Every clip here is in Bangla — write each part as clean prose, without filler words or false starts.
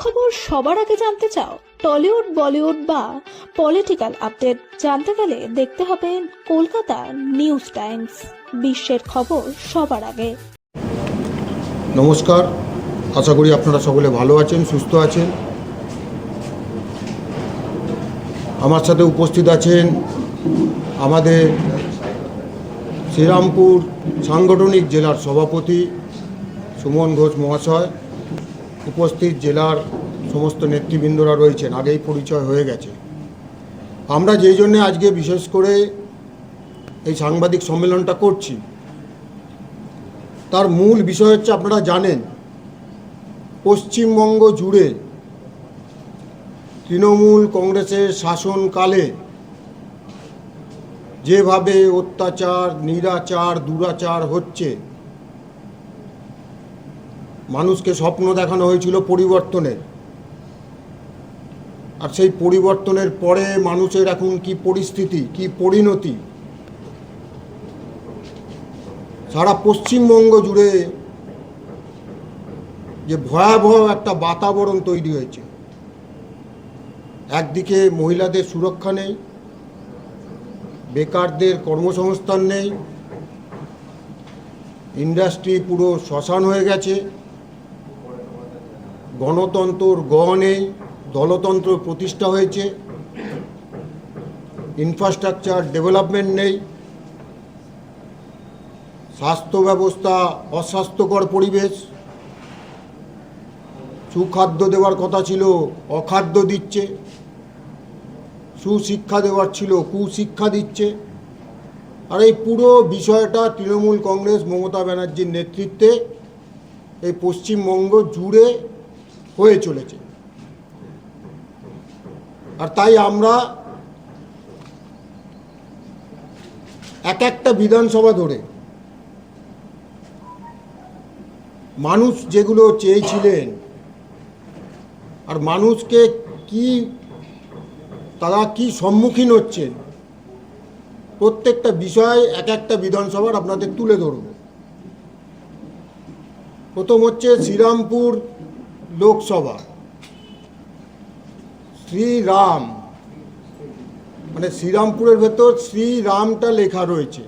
খবর সবার আগে জানতে চাও? টলিউড, বলিউড বা পলিটিক্যাল আপডেট জানতে গেলে দেখতে হবে কলকাতা নিউজ টাইমস। বিশ্বের খবর সবার আগে। নমস্কার, আশা করি আপনারা সকলে ভালো আছেন, সুস্থ আছেন। আমার সাথে উপস্থিত আছেন আমাদের শ্রীরামপুর সাংগঠনিক জেলার সভাপতি সুমন ঘোষ মহাশয়। উপস্থিত জেলার সমস্ত নেতৃবৃন্দরা রয়েছেন, আগেই পরিচয় হয়ে গেছে। আমরা যেই জন্যে আজকে বিশেষ করে এই সাংবাদিক সম্মেলনটা করছি, তার মূল বিষয় হচ্ছে, আপনারা জানেন পশ্চিমবঙ্গ জুড়ে তৃণমূল কংগ্রেসের শাসনকালে যেভাবে অত্যাচার, নিরাচার, দুরাচার হচ্ছে, মানুষকে স্বপ্ন দেখানো হয়েছিল পরিবর্তনের। আর সেই পরিবর্তনের পরে মানুষের এখন কি পরিস্থিতি, কি পরিণতি, সারা পশ্চিমবঙ্গ জুড়ে যে ভয়াবহ একটা বাতাবরণ তৈরি হয়েছে। একদিকে মহিলাদের সুরক্ষা নেই, বেকারদের কর্মসংস্থান নেই, ইন্ডাস্ট্রি পুরো শ্মশান হয়ে গেছে, গণতন্ত্রর গ নেই, দলতন্ত্র প্রতিষ্ঠা হয়েছে, ইনফ্রাস্ট্রাকচার ডেভেলপমেন্ট নেই, স্বাস্থ্য ব্যবস্থা অস্বাস্থ্যকর পরিবেশ, সুখাদ্য দেওয়ার কথা ছিল অখাদ্য দিচ্ছে, সুশিক্ষা দেওয়ার ছিল কুশিক্ষা দিচ্ছে। আর এই পুরো বিষয়টা তৃণমূল কংগ্রেস মমতা ব্যানার্জির নেতৃত্বে এই পশ্চিমবঙ্গ জুড়ে হয়ে চলেছে। আর তাই আমরা এক একটা বিধানসভা ধরে মানুষ যেগুলো চেয়েছিলেন আর মানুষকে তারা কি সম্মুখীন হচ্ছেন, প্রত্যেকটা বিষয় এক একটা বিধানসভার আপনাদের তুলে ধরব। প্রথম হচ্ছে শ্রীরামপুর লোকসভা। শ্রীরাম মানে শ্রীরামপুরের ভেতর শ্রীরামটা লেখা রয়েছে।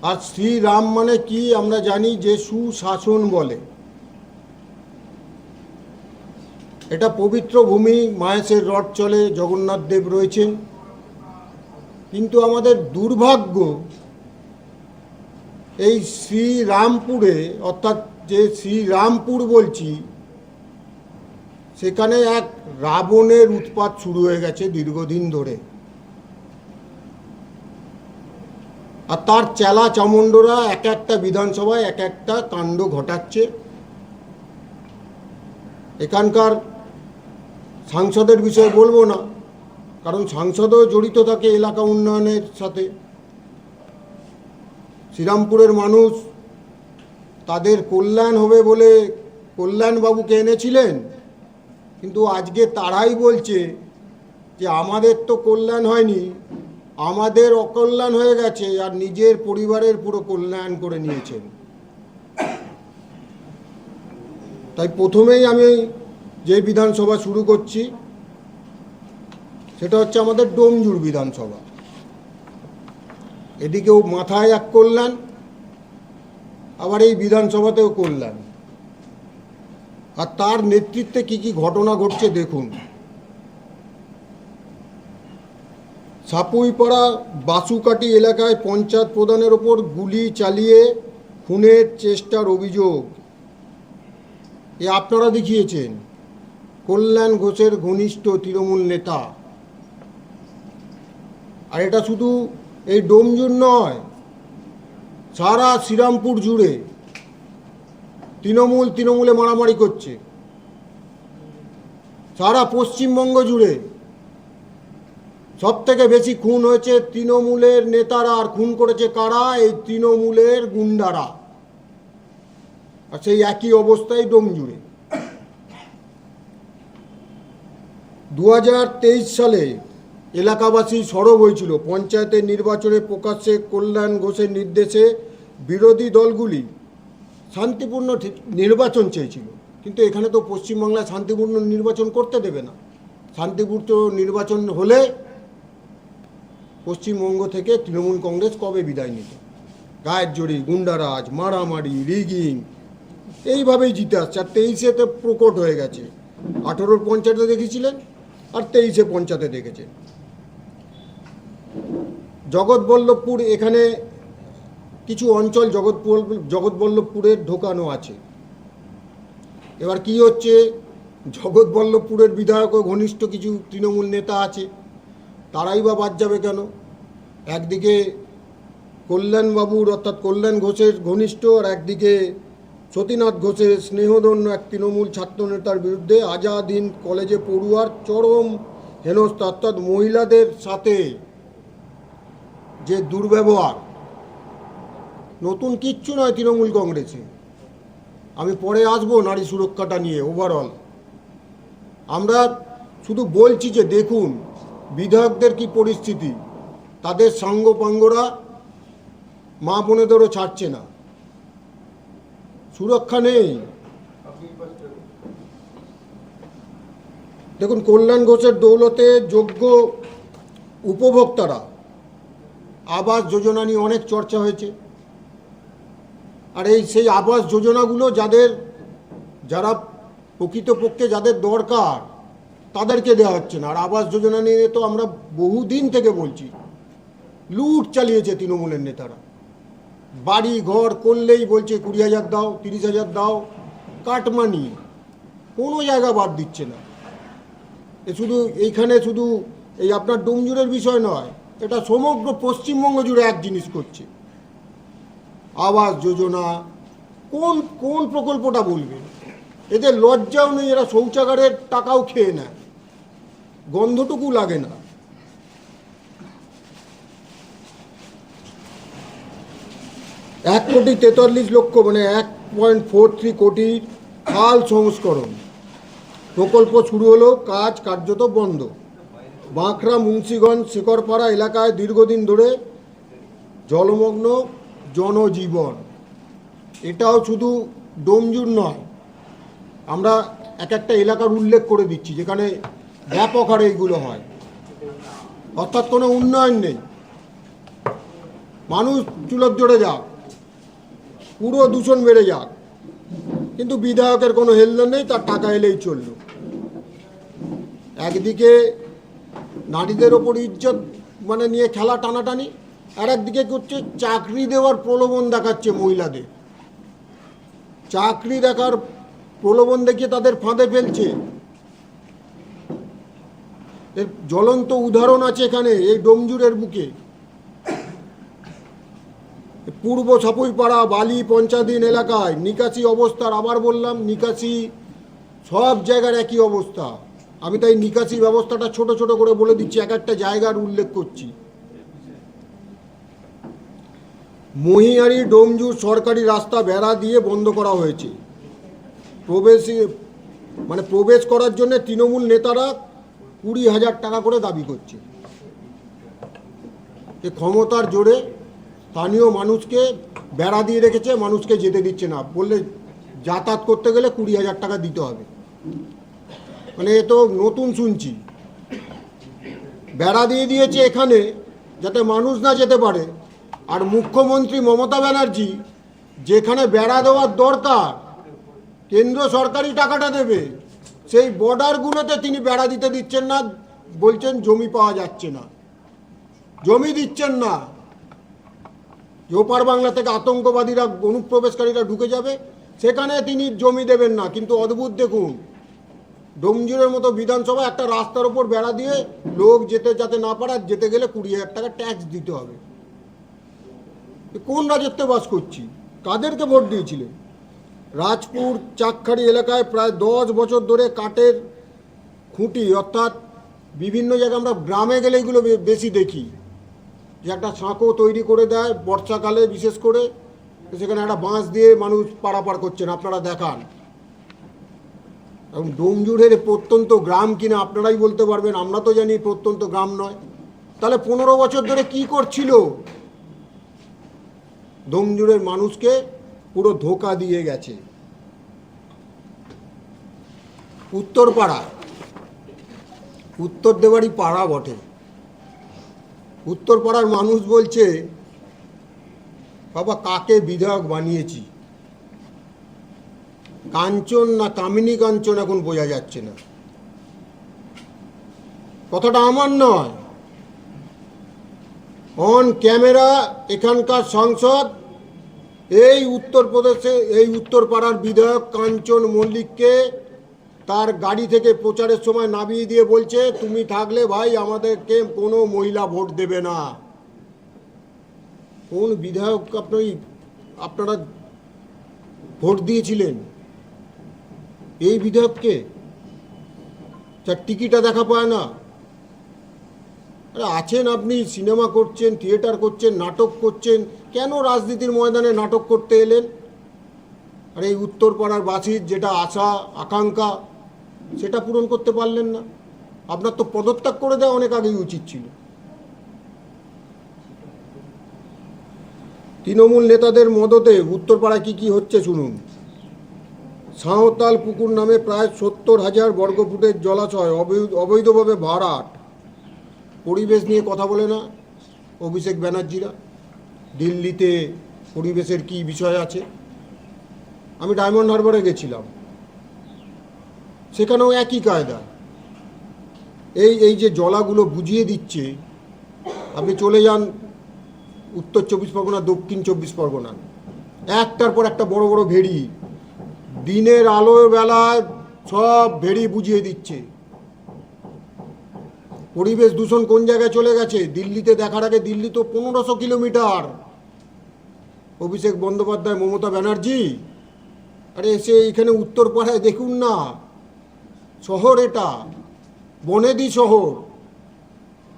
আর শ্রীরাম মানে কি আমরা জানি যে সুশাসন বলে। এটা পবিত্র ভূমি, মাহেশের রথ চলে, জগন্নাথ দেব রয়েছেন। কিন্তু আমাদের দুর্ভাগ্য, এই শ্রীরামপুরে, অর্থাৎ যে শ্রীরামপুর বলছি, সেখানে এক রাবণের উৎপাত শুরু হয়ে গেছে দীর্ঘদিন ধরে। আর তার চেলা চামুণ্ডরা এক একটা বিধানসভায় এক একটা কাণ্ড ঘটাচ্ছে। এখানকার সাংসদের বিষয়ে বলবো না, কারণ সাংসদও জড়িত থাকে এলাকা উন্নয়নের সাথে। শ্রীরামপুরের মানুষ তাদের কল্যাণ হবে বলে কল্যাণবাবুকে এনেছিলেন, কিন্তু আজকে তারাই বলছে যে আমাদের তো কল্যাণ হয়নি, আমাদের অকল্যাণ হয়ে গেছে, আর নিজের পরিবারের পুরো কল্যাণ করে নিয়েছেন। তাই প্রথমেই আমি যে বিধানসভা শুরু করছি সেটা হচ্ছে আমাদের ডোমজুর বিধানসভা। এদিকেও মাথায় এক কল্যাণ, আবার এই বিধানসভাতেও কল্যাণ। আর তার নেতৃত্বে কি কি ঘটনা ঘটছে দেখুন। সাপুইপাড়া বাসুকাটি এলাকায় পঞ্চায়েত প্রধানের ওপর গুলি চালিয়ে খুনের চেষ্টার অভিযোগ এ আপনারা দেখিয়েছেন কল্যাণ ঘোষের ঘনিষ্ঠ তৃণমূল নেতা। আর এটা শুধু এই ডোমজুর নয়, সারা শ্রীরামপুর জুড়ে তৃণমূলে মারামারি করছে। সারা পশ্চিমবঙ্গ জুড়ে সব থেকে বেশি খুন হয়েছে তৃণমূলের নেতারা। আর খুন করেছে কারা? এই তৃণমূলের গুন্ডারা। আর সেই একই অবস্থায় ডোমজুড়ে 2023 সালে এলাকাবাসী সরব হয়েছিল। পঞ্চায়েতের নির্বাচনে প্রকাশ্যে কল্যাণ ঘোষের নির্দেশে বিরোধী দলগুলি শান্তিপূর্ণ নির্বাচন চেয়েছিল, কিন্তু এখানে তো পশ্চিমবাংলায় শান্তিপূর্ণ নির্বাচন করতে দেবে না। শান্তিপূর্ণ নির্বাচন হলে পশ্চিমবঙ্গ থেকে তৃণমূল কংগ্রেস কবে বিদায় নিত। গায়ের জোরে গুন্ডারাজ, মারামারি, রিগিং, এইভাবেই জিতে আসছে। আর 23-এতে প্রকট হয়ে গেছে। 18-র পঞ্চায়েতে দেখেছিলেন আর 23-এ পঞ্চায়েতে দেখেছেন। জগৎবল্লভপুর, এখানে কিছু অঞ্চল জগৎবল্লভপুরের ঢোকানো আছে। এবার কি হচ্ছে, জগৎবল্লভপুরের বিধায়ক ও ঘনিষ্ঠ কিছু তৃণমূল নেতা আছে, তারাই বা বাদ যাবে কেন? একদিকে কল্যাণবাবুর অর্থাৎ কল্যাণ ঘোষের ঘনিষ্ঠ, আর একদিকে সতীনাথ ঘোষের স্নেহধন্য এক তৃণমূল ছাত্রনেতার বিরুদ্ধে আজাদ হিন্দ কলেজে পড়ুয়ার চরম হেনস্থা, অর্থাৎ মহিলাদের সাথে যে দুর্ব্যবহার, নতুন কিচ্ছু নয় তৃণমূল কংগ্রেসে। আমি পরে আসবো নারী সুরক্ষাটা নিয়ে। ওভারঅল আমরা শুধু বলছি যে দেখুন বিধায়কদের কি পরিস্থিতি, তাদের সাঙ্গপাঙ্গরা মা বোনেদেরও ছাড়ছে না, সুরক্ষা নেই। দেখুন কল্যাণ ঘোষের দৌলতে যোগ্য উপভোক্তারা আবাস যোজনা নিয়ে অনেক চর্চা হয়েছে। আর সেই আবাস যোজনাগুলো যারা প্রকৃতপক্ষে যাদের দরকার তাদেরকে দেওয়া হচ্ছে না। আর আবাস যোজনা নিয়ে তো আমরা বহুদিন থেকে বলছি, লুট চালিয়েছে তৃণমূলের নেতারা। বাড়ি ঘর করলেই বলছে 20,000 দাও, 30,000 দাও, কাটমানি, কোনো জায়গা বাদ দিচ্ছে না। এইখানে শুধু এই আপনার ডোমজুড়ের বিষয় নয়, এটা সমগ্র পশ্চিমবঙ্গ জুড়ে এক জিনিস করছে। আবাস যোজনা কোন কোন প্রকল্পটা বলবে? এদের লজ্জাও নেই, এরা শৌচাগারের টাকাও খেয়ে নেয়, গন্ধটুকু লাগে না। $1,43,00,000 মানে 1.43 কোটির খাল সংস্করণ প্রকল্প শুরু হলো, কাজ কার্যত বন্ধ। বাঁকড়া, মুন্সিগঞ্জ, শেখরপাড়া এলাকায় দীর্ঘদিন ধরে জলমগ্ন জনজীবন। এটাও শুধু ডোমজুড় নয়, আমরা একটা এলাকার উল্লেখ করে দিচ্ছি যেখানে ব্যাপক হারে এইগুলো হয়। অর্থাৎ কোনো উন্নয়ন নেই, মানুষ চুলোর জোরে যাক, পুরো দূষণ বেড়ে যাক, কিন্তু বিধায়কের কোনো হেলদোল নেই, তার টাকা এলেই চলল। একদিকে নারীদের ওপর ইজ্জত মানে নিয়ে খেলা টানাটানি, আর একদিকে করছে চাকরি দেওয়ার প্রলোভন দেখাচ্ছে মহিলাদের। চাকরি দেখার প্রলোভন দেখিয়ে তাদের ফাঁদে ফেলছে। এর জ্বলন্ত উদাহরণ আছে এখানে, এই ডোমজুড়ের বুকে। পূর্ব সাপুইপাড়া বালি পঞ্চায়েত এলাকায় নিকাশি অবস্থার, আবার বললাম নিকাশি সব জায়গার একই অবস্থা। আমি তাই নিকাশি ব্যবস্থাটা ছোট ছোট করে বলে দিচ্ছি, একটা জায়গার উল্লেখ করছি। মহিয়ারি ডোমজুড় সরকারি রাস্তা বেড়া দিয়ে বন্ধ করা হয়েছে। প্রবেশ করার জন্য তৃণমূল নেতারা 20,000 টাকা করে দাবি করছে। এ ক্ষমতার জোরে স্থানীয় মানুষকে বেড়া দিয়ে রেখেছে, মানুষকে যেতে দিচ্ছে না, বললে যাতায়াত করতে গেলে 20,000 টাকা দিতে হবে। মানে এ তো নতুন শুনছি। বেড়া দিয়ে দিয়েছে এখানে যাতে মানুষ না যেতে পারে। আর মুখ্যমন্ত্রী মমতা ব্যানার্জি যেখানে বেড়া দেওয়ার দরকার, কেন্দ্র সরকারি টাকাটা দেবে, সেই বর্ডারগুলোতে তিনি বেড়া দিতে দিচ্ছেন না, বলছেন জমি পাওয়া যাচ্ছে না, জমি দিচ্ছেন না। ওপার বাংলা থেকে আতঙ্কবাদীরা, অনুপ্রবেশকারীরা ঢুকে যাবে, সেখানে তিনি জমি দেবেন না। কিন্তু অদ্ভুত দেখুন, ডোমজুড়ের মতো বিধানসভা একটা রাস্তার ওপর বেড়া দিয়ে লোক যেতে যাতে না পারে, যেতে গেলে 20,000 টাকা ট্যাক্স দিতে হবে। কোন রাজত্বে বাস করছি? কাদেরকে ভোট দিয়েছিলেন? রাজপুর চাকখাড়ি এলাকায় প্রায় 10 বছর ধরে কাঠের খুঁটি, অর্থাৎ বিভিন্ন জায়গায় আমরা গ্রামে গেলে এগুলো বেশি দেখি, যে একটা সাঁকো তৈরি করে দেয় বর্ষাকালে বিশেষ করে, সেখানে একটা বাঁশ দিয়ে মানুষ পারাপার করছেন, আপনারা দেখান। এবং ডোমজুড়ের প্রত্যন্ত গ্রাম কিনা আপনারাই বলতে পারবেন, আমরা তো জানি প্রত্যন্ত গ্রাম নয়। তাহলে 15 বছর ধরে কি করছিল? ডোমজুড়ের মানুষকে পুরো ধোঁকা দিয়ে গেছে। উত্তরপাড়া, উত্তর দেওয়ারই পাড়া বটে। উত্তরপাড়ার মানুষ বলছে, বাবা কাকে বিধায়ক বানিয়েছি, কাঞ্চন না কামিনী কাঞ্চন এখন বোঝা যাচ্ছে না। কথাটা আমার নয়, অন ক্যামেরা এখানকার সাংসদ এই উত্তরপ্রদেশে এই উত্তরপাড়ার বিধায়ক কাঞ্চন মল্লিককে তার গাড়ি থেকে প্রচারের সময় নামিয়ে দিয়ে বলছে, তুমি থাকলে ভাই আমাদেরকে কোনো মহিলা ভোট দেবে না। কোন বিধায়ক আপনারা ভোট দিয়েছিলেন? এই বিধায়ককে, যার টিকিটা দেখা পায় না। আরে আছেন আপনি, সিনেমা করছেন, থিয়েটার করছেন, নাটক করছেন, কেন রাজনীতির ময়দানে নাটক করতে এলেন? আর এই উত্তরপাড়ার বাসীর যেটা আশা আকাঙ্ক্ষা সেটা পূরণ করতে পারলেন না। আপনার তো পদত্যাগ করে দেওয়া অনেক আগেই উচিত ছিল। তৃণমূল নেতাদের মদতে উত্তরপাড়ায় কি হচ্ছে শুনুন। সাঁওতাল পুকুর নামে প্রায় 70,000 বর্গফুটের জলাশয় অবৈধভাবে ভরাট। পরিবেশ নিয়ে কথা বলে না অভিষেক ব্যানার্জিরা। দিল্লিতে পরিবেশের কি বিষয় আছে? আমি ডায়মন্ড হারবারে গেছিলাম, সেখানেও একই কায়দা। এই যে জলাগুলো বুঝিয়ে দিচ্ছে, আপনি চলে যান উত্তর 24 পরগনা, দক্ষিণ 24 পরগনা, একটার পর একটা বড় বড় ভেড়ি, দিনের আলোর বেলায় সব ভেড়ি বুঝিয়ে দিচ্ছে। পরিবেশ দূষণ কোন জায়গায় চলে গেছে? দিল্লিতে দেখার আগে, দিল্লি তো 1500 কিলোমিটার। অভিষেক বন্দ্যোপাধ্যায়, মমতা ব্যানার্জি, আরে এসে এখানে উত্তরপাড়ায় দেখুন না, শহর এটা, বনেদি শহর,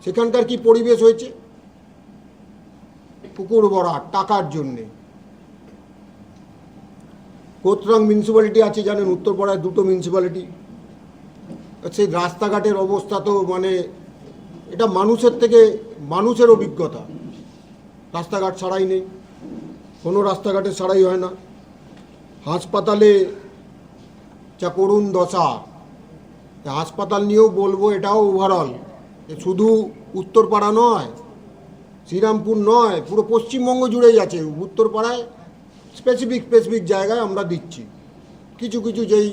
সেখানকার কি পরিবেশ হয়েছে? পুকুর ভরাট টাকার জন্যে। কোতরাং মিউনিসিপ্যালিটি আছে জানেন, উত্তরপাড়ায় 2টো মিউনিসিপ্যালিটি। সেই রাস্তাঘাটের অবস্থা তো এটা মানুষের অভিজ্ঞতা। রাস্তাঘাট সারাই নেই, কোনো রাস্তাঘাটে সারাই হয় না। হাসপাতালে যা করুণ দশা, হাসপাতাল নিয়েও বলবো, এটাও ওভারঅল, শুধু উত্তরপাড়া নয়, শ্রীরামপুর নয়, পুরো পশ্চিমবঙ্গ জুড়েই আছে। উত্তরপাড়ায় স্পেসিফিক জায়গায় আমরা দিচ্ছি, কিছু যেই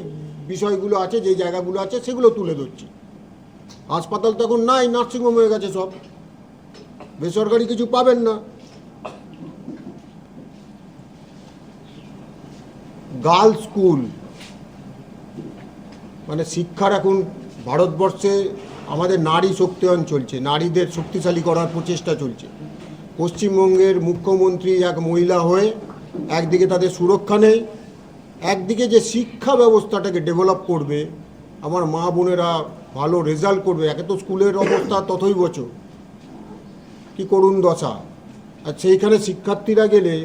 বিষয়গুলো আছে, যেই জায়গাগুলো আছে সেগুলো তুলে ধরছি। হাসপাতাল তো এখন নাই, নার্সিংহোম হয়ে গেছে সব, বেসরকারি কিছু পাবেন না। গার্লস স্কুল, শিক্ষার এখন ভারতবর্ষে আমাদের নারী শক্তিয়ন চলছে, নারীদের শক্তিশালী করার প্রচেষ্টা চলছে। পশ্চিমবঙ্গের মুখ্যমন্ত্রী এক মহিলা হয়ে একদিকে তাদের সুরক্ষা নেই, একদিকে যে শিক্ষা ব্যবস্থাটাকে ডেভেলপ করবে, আমার মা বোনেরা ভালো রেজাল্ট করবে, একে তো স্কুলের অবস্থা ততই বছর, কি করুণ দশা। আর সেইখানে শিক্ষার্থীরা গেলে,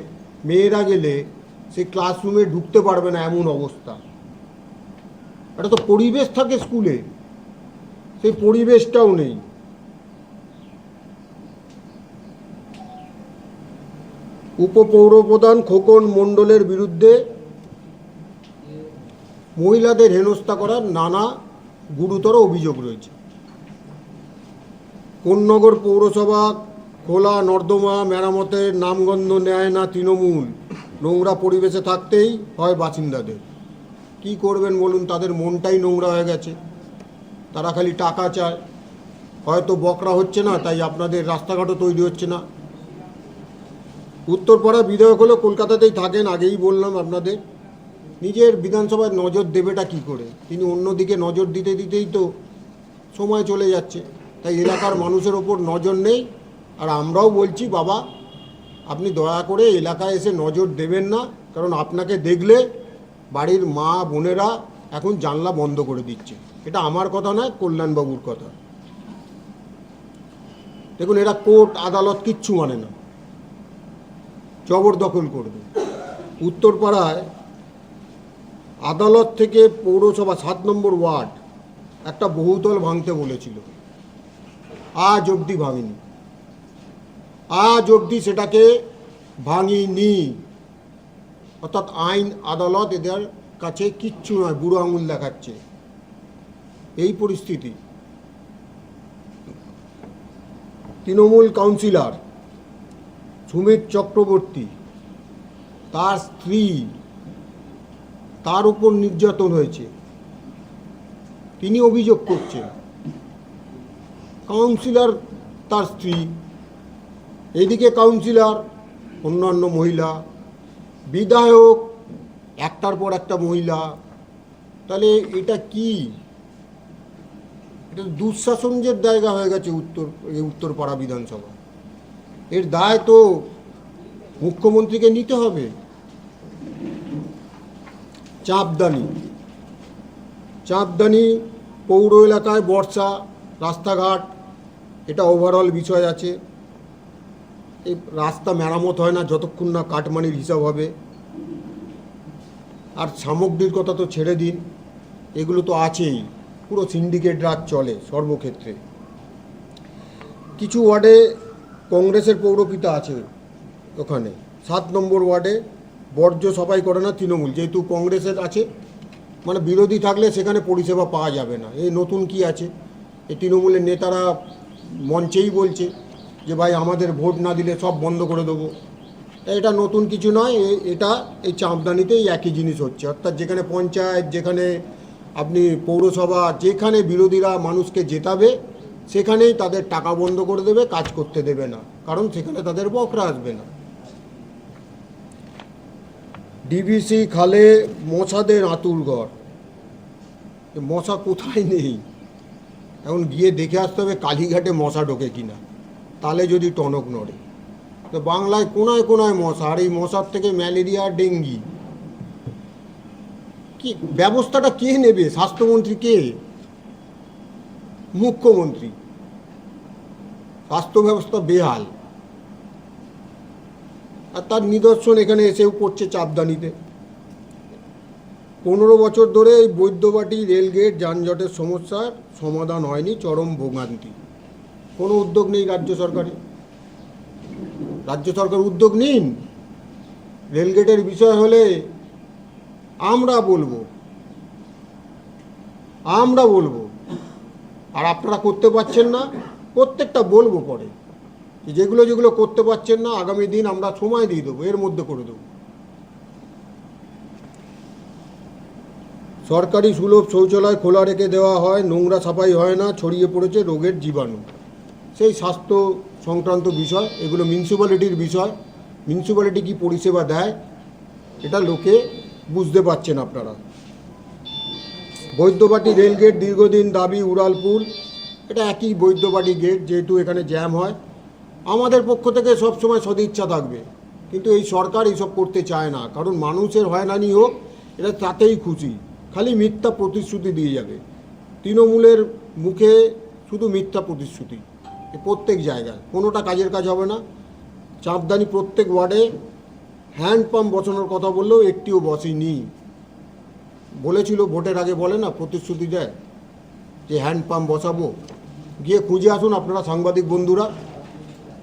মেয়েরা গেলে সেই ক্লাসরুমে ঢুকতে পারবে না, এমন অবস্থা। এটা তো পরিবেশ থাকে স্কুলে, সেই পরিবেশটাও নেই। উপপৌরপ্রধান খোকন মণ্ডলের বিরুদ্ধে মহিলাদের হেনস্থা করার নানা গুরুতর অভিযোগ রয়েছে। কোন্নগর পৌরসভা খোলা নর্দমা মেরামতের নামগন্ধ নেয় না তৃণমূল, নোংরা পরিবেশে থাকতেই হয় বাসিন্দাদের। কি করবেন বলুন, তাদের মনটাই নোংরা হয়ে গেছে, তারা খালি টাকা চায়। হয়তো বকরা হচ্ছে না, তাই আপনাদের রাস্তাঘাটও তৈরি হচ্ছে না। উত্তরপাড়া বিধায়ক হলো কলকাতাতেই থাকেন, আগেই বললাম আপনাদের। নিজের বিধানসভায় নজর দেবেটা কি করে? তিনি অন্যদিকে নজর দিতেই তো সময় চলে যাচ্ছে, তাই এলাকার মানুষের ওপর নজর নেই। আর আমরাও বলছি, বাবা আপনি দয়া করে এলাকায় এসে নজর দেবেন না, কারণ আপনাকে দেখলে বাড়ির মা বোনেরা এখন জানলা বন্ধ করে দিচ্ছে। এটা আমার কথা নয়, কল্যাণবাবুর কথা। দেখুন, এরা কোর্ট আদালত কিচ্ছু মানে না, জবরদখল করবে। উত্তরপাড়ায় আদালত থেকে পৌরসভা 7 নম্বর ওয়ার্ড একটা বহুতল ভাঙতে বলেছিল, আজ অবধি ভাঙেনি, আজ অবধি সেটাকে ভাঙিনি। অর্থাৎ আইন আদালত এদের কাছে কিচ্ছু নয়, বুড়ো আঙুল দেখাচ্ছে। এই পরিস্থিতি। তৃণমূল কাউন্সিলর সুমিত চক্রবর্তী, তার স্ত্রী, তার উপর নির্যাতন হয়েছে, তিনি অভিযোগ করছেন। কাউন্সিলর তার স্ত্রী, এদিকে কাউন্সিলর অন্যান্য মহিলা, বিধায়ক একটার পর একটা মহিলা। তাহলে এটা কি? এটা দুঃশাসনের জায়গা হয়ে গেছে উত্তরপাড়া বিধানসভা। এর দায় তো মুখ্যমন্ত্রীকে নিতে হবে। চাঁপদানি পৌর এলাকায় বর্ষা, রাস্তাঘাট, এটা ওভারঅল বিষয় আছে। এই রাস্তা মেরামত হয় না যতক্ষণ না কাটমানির হিসাব হবে। আর সামগ্রীর কথা তো ছেড়ে দিন, এগুলো তো আছেই। পুরো সিন্ডিকেট রাজ চলে সর্বক্ষেত্রে। কিছু ওয়ার্ডে কংগ্রেসের পৌরপিতা আছে, ওখানে 7 নম্বর ওয়ার্ডে বর্জ্য সাফাই করে না তৃণমূল, যেহেতু কংগ্রেসের আছে, মানে বিরোধী থাকলে সেখানে পরিষেবা পাওয়া যাবে না। এই নতুন কি আছে? এই তৃণমূলের নেতারা মঞ্চেই বলছে যে ভাই আমাদের ভোট না দিলে সব বন্ধ করে দেবো। এটা নতুন কিছু নয়, এটা এই চাঁপদানিতেই একই জিনিস হচ্ছে। অর্থাৎ যেখানে পঞ্চায়েত, যেখানে আপনি পৌরসভা, যেখানে বিরোধীরা মানুষকে জেতাবে সেখানেই তাদের টাকা বন্ধ করে দেবে, কাজ করতে দেবে না, কারণ সেখানে তাদের বকরা আসবে না। ডিবিসি খালে মশাদের আঁতুড়ঘর। মশা কোথায় নেই, এখন গিয়ে দেখে আসতে হবে কালীঘাটে মশা ঢোকে কিনা, তাহলে যদি টনক নড়ে। তো বাংলায় কোনায় কোনায় মশা, আর এই মশার থেকে ম্যালেরিয়া, ডেঙ্গি। কি ব্যবস্থাটা কে নেবে? স্বাস্থ্যমন্ত্রী কে? মুখ্যমন্ত্রী। স্বাস্থ্য ব্যবস্থা বেহাল, আর তার নিদর্শন এখানে এসেও পড়ছে চাঁপদানিতে। 15 বছর ধরে এই বৈদ্যবাটি রেলগেট যানজটের সমস্যার সমাধান হয়নি, চরম ভোগান্তি। কোনো উদ্যোগ নেই রাজ্য সরকারের। রাজ্য সরকার উদ্যোগ নিন। রেলগেটের বিষয় হলে আমরা বলবো, আর আপনারা করতে পারছেন না, প্রত্যেকটা বলবো পরে। যেগুলো যেগুলো করতে পারছেন না আগামী দিন আমরা সময় দিয়ে দেবো, এর মধ্যে করে দেবো। সরকারি সুলভ শৌচালয় খোলা রেখে দেওয়া হয়, নোংরা সাফাই হয় না, ছড়িয়ে পড়েছে রোগের জীবাণু। সেই স্বাস্থ্য সংক্রান্ত বিষয়, এগুলো মিউনিসিপ্যালিটির বিষয়। মিউনিসিপ্যালিটি কি পরিষেবা দেয় এটা লোকে বুঝতে পারছেন আপনারা। বৈদ্যবাটি রেলগেট দীর্ঘদিন দাবি, উড়ালপুল, এটা একই বৈদ্যবাটি গেট, যেহেতু এখানে জ্যাম হয়। আমাদের পক্ষ থেকে সবসময় সদিচ্ছা থাকবে, কিন্তু এই সরকার এইসব করতে চায় না, কারণ মানুষের হয়রানি হোক এটা তাতেই খুশি। খালি মিথ্যা প্রতিশ্রুতি দিয়ে যাবে। তৃণমূলের মুখে শুধু মিথ্যা প্রতিশ্রুতি, প্রত্যেক জায়গায়, কোনোটা কাজের কাজ হবে না। চাঁপদানি প্রত্যেক ওয়ার্ডে হ্যান্ডপাম্প বসানোর কথা বললেও একটিও বসেনি। বলেছিল ভোটের আগে, বলে না, প্রতিশ্রুতি দেয় যে হ্যান্ডপাম্প বসাবো। গিয়ে খুঁজে আসুন আপনারা সাংবাদিক বন্ধুরা,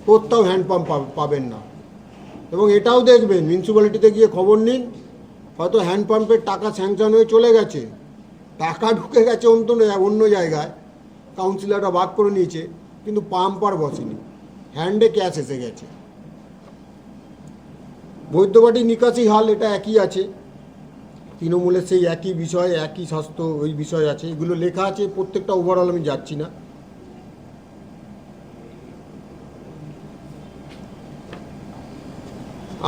কোথাও হ্যান্ডপাম্প পাবেন না। এবং এটাও দেখবেন, মিউনিসিপ্যালিটিতে গিয়ে খবর নিন, হয়তো হ্যান্ডপাম্পের টাকা স্যাংশন হয়ে চলে গেছে, টাকা ঢুকে গেছে অন্য জায়গায়, কাউন্সিলররা ভাগ করে নিয়েছে, কিন্তু পাম্প আর বসেনি, হ্যান্ডে ক্যাশ এসে গেছে। বৈদ্যবাটি নিকাশি হাল, এটা একই আছে। তৃণমূলের সেই একই বিষয়, একই স্বাস্থ্য ওই বিষয় আছে, এগুলো লেখা আছে প্রত্যেকটা। ওভারঅল আমি যাচ্ছি না।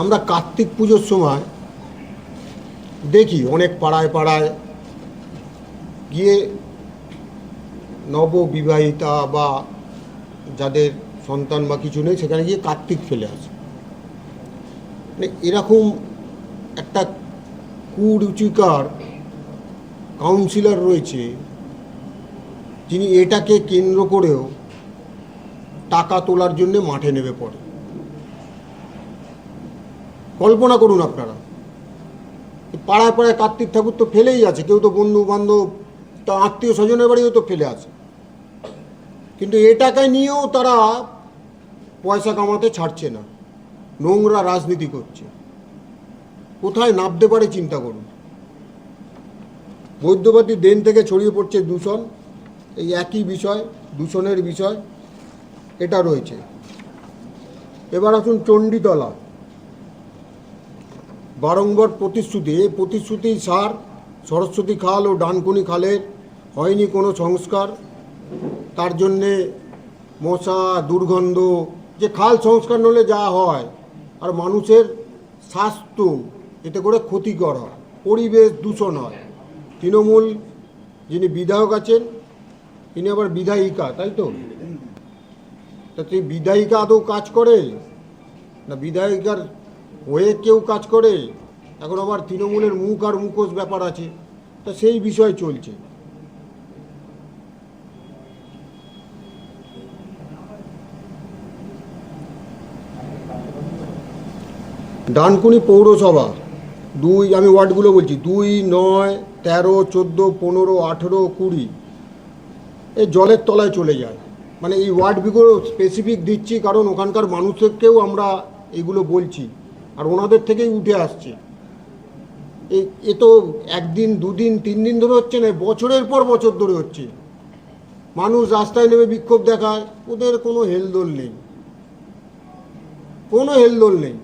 আমরা কার্তিক পুজোর সময় দেখি অনেক পাড়ায় পাড়ায় গিয়ে নববিবাহিতা বা যাদের সন্তান বা কিছু নেই, সেখানে গিয়ে কার্তিক ফেলে আসে। মানে এরকম একটা কুরুচিকর কাউন্সিলর রয়েছে, যিনি এটাকে কেন্দ্র করেও টাকা তোলার জন্য মাঠে নেমে পড়ে। কল্পনা করুন আপনারা, পাড়ায় পাড়ায় কার্তিক ঠাকুর তো ফেলেই আছে, কেউ তো বন্ধু বান্ধব, তা আত্মীয় স্বজনের বাড়িও তো ফেলে আছে, কিন্তু এ টাকা নিয়েও তারা পয়সা কামাতে ছাড়ছে না, নোংরা রাজনীতি করছে। কোথায় নামতে পারে চিন্তা করুন। বৈদ্যবাটি ড্রেন থেকে ছড়িয়ে পড়ছে দূষণ, এই একই বিষয়, দূষণের বিষয় এটা রয়েছে। এবার আসুন চণ্ডীতলা, বারংবার প্রতিশ্রুতি, এই প্রতিশ্রুতি সার সরস্বতী খাল ও ডানকুনি খালের হয়নি কোনো সংস্কার। তার জন্যে মশা, দুর্গন্ধ, যে খাল সংস্কার হলে যা হয়, আর মানুষের স্বাস্থ্য এতে করে ক্ষতিকর হয়, পরিবেশ দূষণ হয়। তৃণমূল যিনি বিধায়ক আছেন তিনি আবার বিধায়িকা, তাই তো? তা তুই বিধায়িকা আদৌ কাজ করে না বিধায়িকার হয়ে কেউ কাজ করে? এখন আবার তৃণমূলের মুখ আর মুখোশ ব্যাপার আছে, তা সেই বিষয় চলছে। ডানকুনি পৌরসভা আমি ওয়ার্ডগুলো বলছি: 2, 9, 13, 14, 15, 18, 20 এই জলের তলায় চলে যায়। মানে এই ওয়ার্ডগুলো স্পেসিফিক দিচ্ছি কারণ ওখানকার মানুষকেও আমরা এগুলো বলছি, আর ওনাদের থেকেই উঠে আসছে। এ তো একদিন, দুদিন, 3 দিন ধরে হচ্ছে না, বছরের পর বছর ধরে হচ্ছে। মানুষ রাস্তায় নেমে বিক্ষোভ দেখায়, ওদের কোনো হেলদোল নেই, কোনো হেলদোল নেই।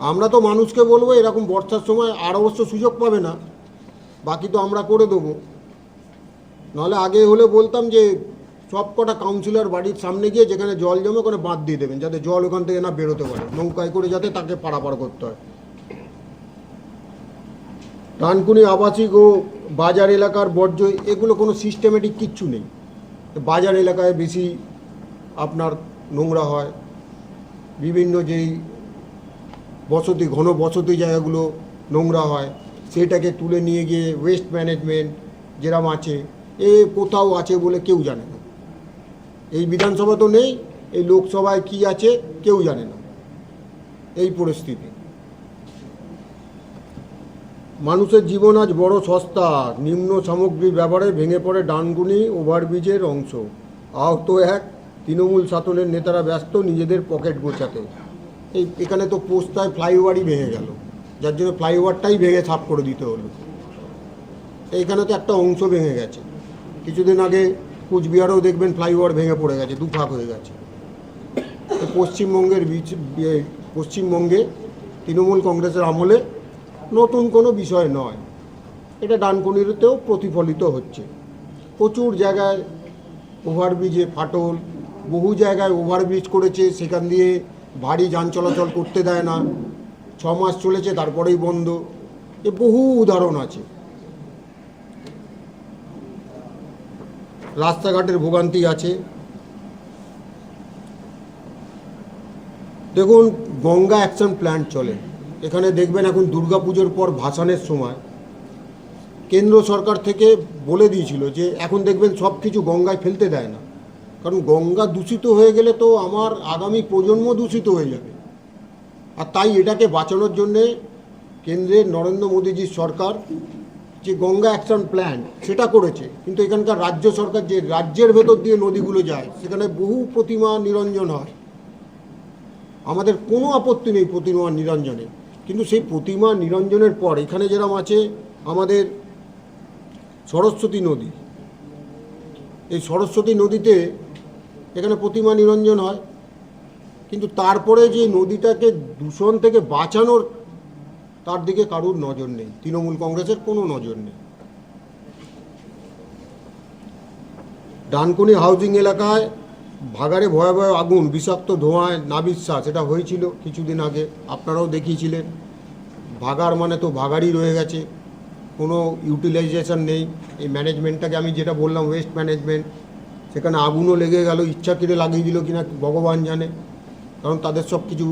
আমরা তো মানুষকে বলবো এরকম বর্ষার সময়, আর অবশ্য সুযোগ পাবে না, বাকি তো আমরা করে দেবো। নাহলে আগে হলে বলতাম যে সব কটা কাউন্সিলর বাড়ির সামনে গিয়ে যেখানে জল জমে ওখানে বাঁধ দিয়ে দেবেন, যাতে জল ওখান থেকে না বেরোতে পারে, নৌকায় করে যাতে তাকে পারাপার করতে হয়। ডানকুনি আবাসিক ও বাজার এলাকার বর্জ্য, এগুলো কোনো সিস্টেমেটিক কিচ্ছু নেই। বাজার এলাকায় বেশি আপনার নোংরা হয়, বিভিন্ন যেই বসতি, ঘন বসতি জায়গাগুলো নোংরা হয়, সেটাকে তুলে নিয়ে গিয়ে ওয়েস্ট ম্যানেজমেন্ট যেরকম আছে, কোথাও আছে বলে কেউ জানে না। এই বিধানসভা তো নেই, এই লোকসভায় কি আছে কেউ জানে না। এই পরিস্থিতি, মানুষের জীবন আজ বড় সস্তা, নিম্ন সামগ্রী ব্যবহারে ভেঙে পড়ে ডানকুনি ওভারব্রিজের অংশ। আহত এক তৃণমূল শাসনের নেতারা ব্যস্ত নিজেদের পকেট গোছাতে। এখানে তো পোস্তায় ফ্লাইওভারই ভেঙে গেল, যার জন্য ফ্লাইওভারটাই ভেঙে সাফ করে দিতে হলো। এইখানে তো একটা অংশ ভেঙে গেছে। কিছুদিন আগে কুচবিহারেও দেখবেন ফ্লাইওভার ভেঙে পড়ে গেছে, দুফাক হয়ে গেছে। পশ্চিমবঙ্গে তৃণমূল কংগ্রেসের আমলে নতুন কোনো বিষয় নয়, এটা ডানকুনিতেও প্রতিফলিত হচ্ছে। প্রচুর জায়গায় ওভারব্রিজে ফাটল, বহু জায়গায় ওভারব্রিজ করেছে, সেখান দিয়ে ভারী যান চলাচল করতে দেয় না, 6 মাস চলেছে তারপরেই বন্ধ। বহু উদাহরণ আছে। রাস্তাঘাটের ভোগান্তি আছে। দেখুন, গঙ্গা অ্যাকশন প্ল্যান চলে এখানে, দেখবেন এখন দুর্গাপুজোর পর ভাসানের সময় কেন্দ্র সরকার থেকে বলে দিয়েছিল যে এখন দেখবেন সব কিছু গঙ্গায় ফেলতে দেয় না, কারণ গঙ্গা দূষিত হয়ে গেলে তো আমার আগামী প্রজন্ম দূষিত হয়ে যাবে। আর তাই এটাকে বাঁচানোর জন্যে কেন্দ্রের নরেন্দ্র মোদীজির সরকার যে গঙ্গা অ্যাকশন প্ল্যান সেটা করেছে। কিন্তু এখানকার রাজ্য সরকার, যে রাজ্যের ভেতর দিয়ে নদীগুলো যায়, সেখানে বহু প্রতিমা নিরঞ্জন হয়। আমাদের কোনো আপত্তি নেই প্রতিমা নিরঞ্জনে, কিন্তু সেই প্রতিমা নিরঞ্জনের পর এখানে যেরকম আছে আমাদের সরস্বতী নদী, এই সরস্বতী নদীতে এখানে প্রতিমা নিরঞ্জন হয়, কিন্তু তারপরে যে নদীটাকে দূষণ থেকে বাঁচানোর, তার দিকে কারুর নজর নেই, তৃণমূল কংগ্রেসের কোনো নজর নেই। ডানকুনি হাউজিং এলাকায় ভাগাড়ে ভয়াবহ আগুন, বিষাক্ত ধোঁয়ায় নাবিশ্বাস, এটা হয়েছিল কিছুদিন আগে, আপনারাও দেখিয়েছিলেন। ভাগাড় মানে তো ভাগাড়ই রয়ে গেছে, কোনো ইউটিলাইজেশন নেই। এই ম্যানেজমেন্টটাকে আমি যেটা বললাম, ওয়েস্ট ম্যানেজমেন্ট, সেখানে আগুনও লেগে গেল, ইচ্ছা করে লাগিয়ে দিল কিনা ভগবান জানে, কারণ তাদের সব কিছু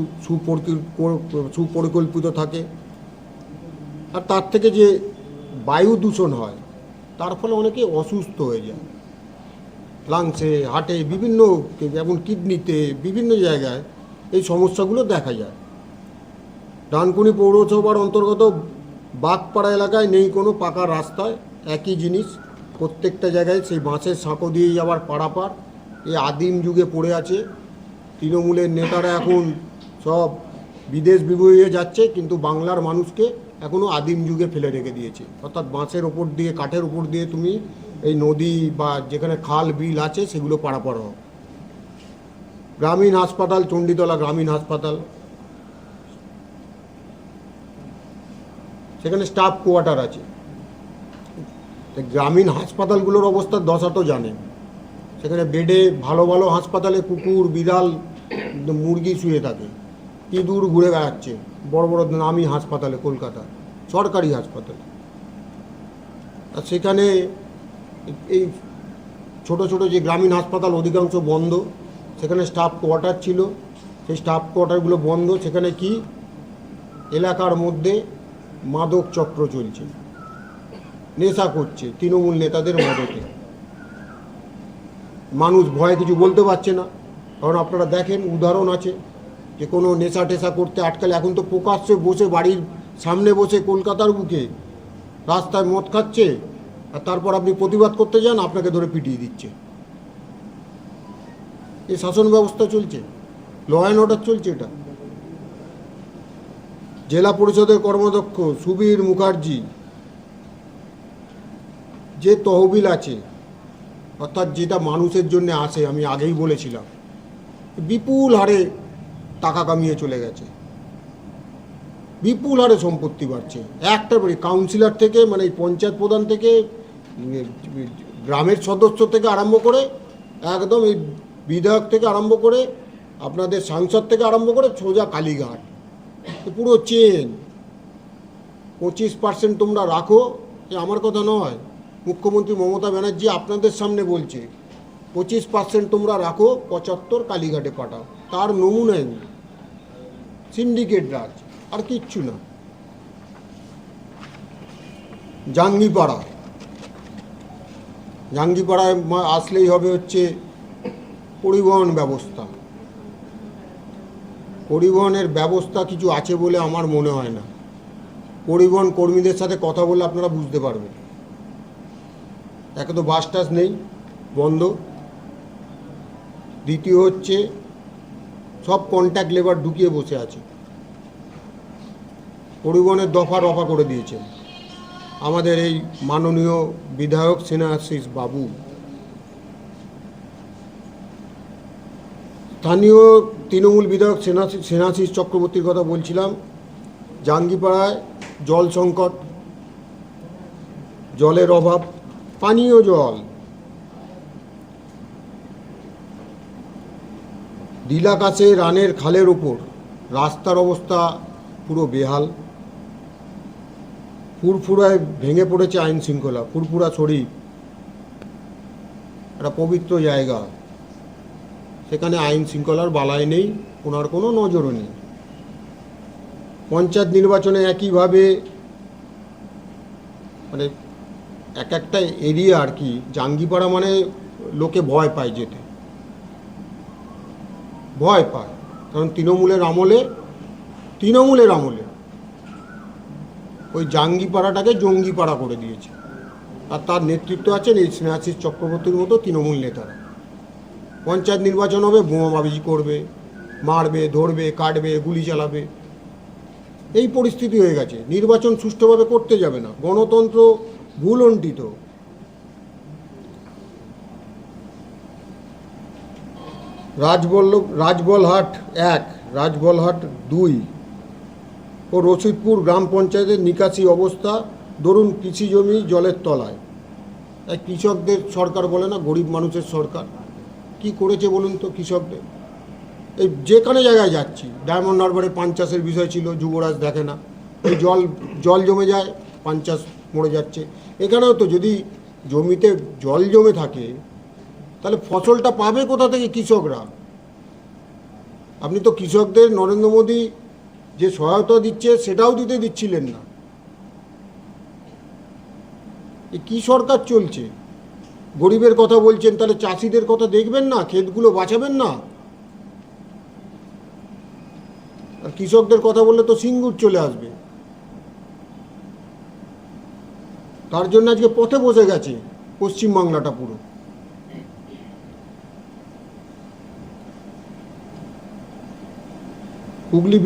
সুপরিকল্পিত থাকে। আর তার থেকে যে বায়ু দূষণ হয়, তার ফলে অনেকে অসুস্থ হয়ে যায়, লাংসে, হার্টে, বিভিন্ন, যেমন কিডনিতে, বিভিন্ন জায়গায় এই সমস্যাগুলো দেখা যায়। ডানকুনি পৌরসভার অন্তর্গত বাগপাড়া এলাকায় নেই কোনো পাকা রাস্তায়, একই জিনিস প্রত্যেকটা জায়গায়, সেই বাঁশের সাঁকো দিয়েই আবার পারাপার। এই আদিম যুগে পড়ে আছে। তৃণমূলের নেতারা এখন সব বিদেশ বিভূঁইয়ে যাচ্ছে, কিন্তু বাংলার মানুষকে এখনও আদিম যুগে ফেলে রেখে দিয়েছে। অর্থাৎ বাঁশের ওপর দিয়ে, কাঠের ওপর দিয়ে তুমি এই নদী বা যেখানে খাল বিল আছে সেগুলো পারাপার হোক। গ্রামীণ হাসপাতাল, চণ্ডীতলা গ্রামীণ হাসপাতাল, সেখানে স্টাফ কোয়ার্টার আছে। গ্রামীণ হাসপাতালগুলোর অবস্থা দশা তো জানেন। সেখানে বেডে ভালো ভালো হাসপাতালে কুকুর, বিড়াল, মুরগি শুয়ে থাকে, ইঁদুর ঘুরে বেড়াচ্ছে বড় বড় নামী হাসপাতালে, কলকাতা সরকারি হাসপাতালে। আর সেখানে এই ছোট ছোট যে গ্রামীণ হাসপাতাল অধিকাংশ বন্ধ। সেখানে স্টাফ কোয়ার্টার ছিল, সেই স্টাফ কোয়ার্টারগুলো বন্ধ। সেখানে কি এলাকার মধ্যে মাদক চক্র চলছে, নেশা করছে তৃণমূল নেতাদের মদতে। মানুষ ভয়ে কিছু বলতে পারছে না, কারণ আপনারা দেখেন উদাহরণ আছে যে কোনো নেশা টেশা করতে আটকালে এখন তো প্রকাশ্যে বসে বাড়ির সামনে বসে কলকাতার বুকে রাস্তায় মদ খাচ্ছে, আর তারপর আপনি প্রতিবাদ করতে যান আপনাকে ধরে পিটিয়ে দিচ্ছে। এই শাসন ব্যবস্থা চলছে, ল অ্যান্ড অর্ডার চলছে এটা। জেলা পরিষদের কর্মাধ্যক্ষ সুবীর মুখার্জি যে তহবিল আছে, অর্থাৎ যেটা মানুষের জন্য আসে, আমি আগেই বলেছিলাম, বিপুল হারে টাকা কামিয়ে চলে গেছে, বিপুল হারে সম্পত্তি বাড়ছে। একটা বাড়ি কাউন্সিলর থেকে, মানে এই পঞ্চায়েত প্রধান থেকে, গ্রামের সদস্য থেকে আরম্ভ করে, একদম এই বিধায়ক থেকে আরম্ভ করে, আপনাদের সাংসদ থেকে আরম্ভ করে সোজা কালীঘাট, পুরো চেন। 25% তোমরা রাখো, এ আমার কথা নয়, মুখ্যমন্ত্রী মমতা ব্যানার্জি আপনাদের সামনে বলছে 25% তোমরা রাখো, 75 কালীঘাটে পাঠাও। তার নমুনাই সিন্ডিকেট রাজ, আর কিচ্ছু না। জাঙ্গিপাড়ায় আসলেই হবে হচ্ছে পরিবহন ব্যবস্থা। পরিবহনের ব্যবস্থা কিছু আছে বলে আমার মনে হয় না। পরিবহন কর্মীদের সাথে কথা বলে আপনারা বুঝতে পারবেন। একে তো বাস টাস নেই, বন্ধ। দ্বিতীয় হচ্ছে সব কন্ট্যাক্ট লেবার ঢুকিয়ে বসে আছে। পরিবহনের দফা রফা করে দিয়েছেন আমাদের এই মাননীয় বিধায়ক স্নেহাশিস বাবু। স্থানীয় তৃণমূল বিধায়ক স্নেহাশিস চক্রবর্তীর কথা বলছিলাম। জাঙ্গিপাড়ায় জল সংকট, জলের অভাব, পানীয় জল। দিলাকাশে রানের খালের ওপর রাস্তার অবস্থা পুরো বেহাল। ফুরফুরায় ভেঙে পড়েছে আইন শৃঙ্খলা। ফুরফুরা শরীফ একটা পবিত্র জায়গা, সেখানে আইন শৃঙ্খলার বালাই নেই, ওনার কোনো নজরও নেই। পঞ্চায়েত নির্বাচনে একইভাবে, মানে এক একটা এরিয়া আর কি, জাঙ্গিপাড়া মানে লোকে ভয় পায় যেতে, ভয় পায়। কারণ তৃণমূলের আমলে ওই জাঙ্গিপাড়াটাকে জঙ্গিপাড়া করে দিয়েছে। আর তার নেতৃত্ব আছেন এই স্নেহাশিস চক্রবর্তীর মতো তৃণমূল নেতারা। পঞ্চায়েত নির্বাচন হবে, বোমাবাজি করবে, মারবে, ধরবে, কাটবে, গুলি চালাবে, এই পরিস্থিতি হয়ে গেছে। নির্বাচন সুষ্ঠুভাবে করতে যাবে না, গণতন্ত্র ভুলণ্ঠিত। রাজবলহাট 1, রাজবলহাট 2 ও রশিদপুর গ্রাম পঞ্চায়েতের নিকাশি অবস্থা ধরুন, কৃষি জমি জলের তলায়। তাই কৃষকদের সরকার বলে না, গরিব মানুষের সরকার। কি করেছে বলুন তো কৃষকদের? এই যেখানে জায়গায় যাচ্ছি, ডায়মন্ড হারবারে পান চাষের বিষয় ছিল, যুবরাজ দেখে না। এই জল জমে যায়, পান চাষ মরে যাচ্ছে। এখানেও তো যদি জমিতে জল জমে থাকে, তাহলে ফসলটা পাবে কোথা থেকে কৃষকরা? আপনি তো কৃষকদের নরেন্দ্র মোদী যে সহায়তা দিচ্ছে সেটাও দিচ্ছিলেন না। এ কী সরকার চলছে? গরিবের কথা বলছেন, তাহলে চাষিদের কথা দেখবেন না? ক্ষেতগুলো বাঁচাবেন না? আর কৃষকদের কথা বললে তো সিঙ্গুর চলে আসবে। তার জন্য আজকে পথে বসে গেছে পশ্চিমবাংলাটা পুরো। হুগলি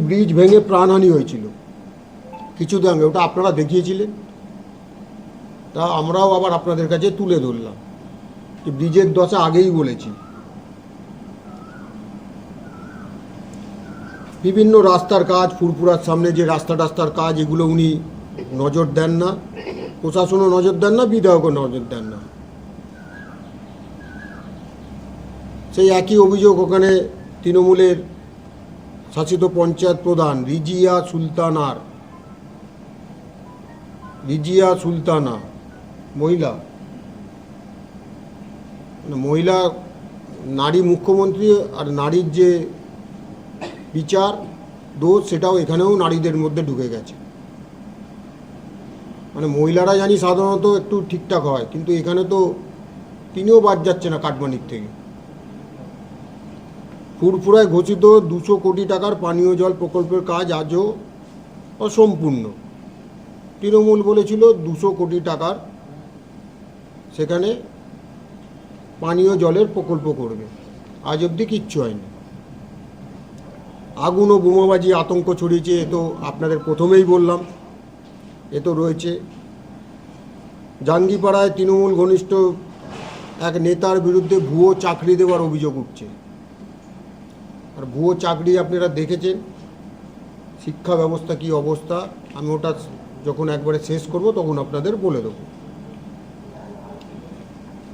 ব্রিজ ভেঙে প্রাণহানি হয়েছিল কিছুদিন আগে, ওটা আপনারা দেখিয়েছিলেন। তা আমরাও আবার আপনাদের কাছে তুলে ধরলাম যে ব্রিজের দশা আগেই বলেছি। বিভিন্ন রাস্তার কাজ, ফুরফুরার সামনে যে রাস্তার কাজ, এগুলো উনি নজর দেন না, প্রশাসনও নজর দেন না, বিধায়কও নজর দেন না। সেই একই অভিযোগ ওখানে তৃণমূলের শাসিত পঞ্চায়েত প্রধান রিজিয়া সুলতানা মহিলা নারী মুখ্যমন্ত্রী, আর নারীর যে বিচার দোষ সেটাও এখানেও নারীদের মধ্যে ঢুকে গেছে। মানে মহিলারা জানি সাধারণত একটু ঠিকঠাক হয়, কিন্তু এখানে তো তিনিও বাদ যাচ্ছে না কাটমানির থেকে। ফুরফুরায় ঘোষিত 200 কোটি টাকার পানীয় জল প্রকল্পের কাজ আজও অসম্পূর্ণ। তৃণমূল বলেছিল 200 কোটি টাকার সেখানে পানীয় জলের প্রকল্প করবে, আজ অবধি কিচ্ছু হয়নি। আগুন ও বোমাবাজি আতঙ্ক ছড়িয়েছে, এ তো আপনাদের প্রথমেই বললাম। এ তো রয়েছে জাঙ্গিপাড়ায় তৃণমূল ঘনিষ্ঠ এক নেতার বিরুদ্ধে ভুয়ো চাকরি দেওয়ার অভিযোগ উঠছে। আর ভুয়ো চাকরি আপনারা দেখেছেন, শিক্ষা ব্যবস্থা কি অবস্থা, আমি ওটা যখন একবারে শেষ করব তখন আপনাদের বলে দেব।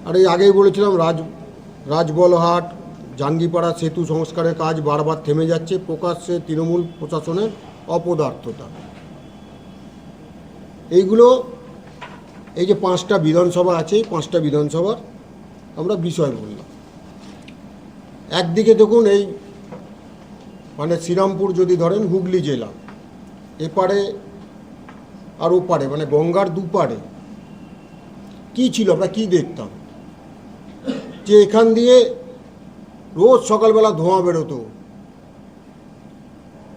আর এই আগেই বলেছিলাম রাজবলহাট জাঙ্গিপাড়া সেতু সংস্কারের কাজ বারবার থেমে যাচ্ছে, প্রকাশ্যে তৃণমূল প্রশাসনের অপদার্থতা। এইগুলো এই যে 5টা বিধানসভা আছে, এই 5টা বিধানসভার আমরা বিষয় বললাম। একদিকে দেখুন, এই মানে শ্রীরামপুর যদি ধরেন, হুগলি জেলা, এপারে আর ওপারে, মানে গঙ্গার দুপারে কি ছিল, আমরা কি দেখতাম, যে এখান দিয়ে রোজ সকালবেলা ধোঁয়া বেরোতো।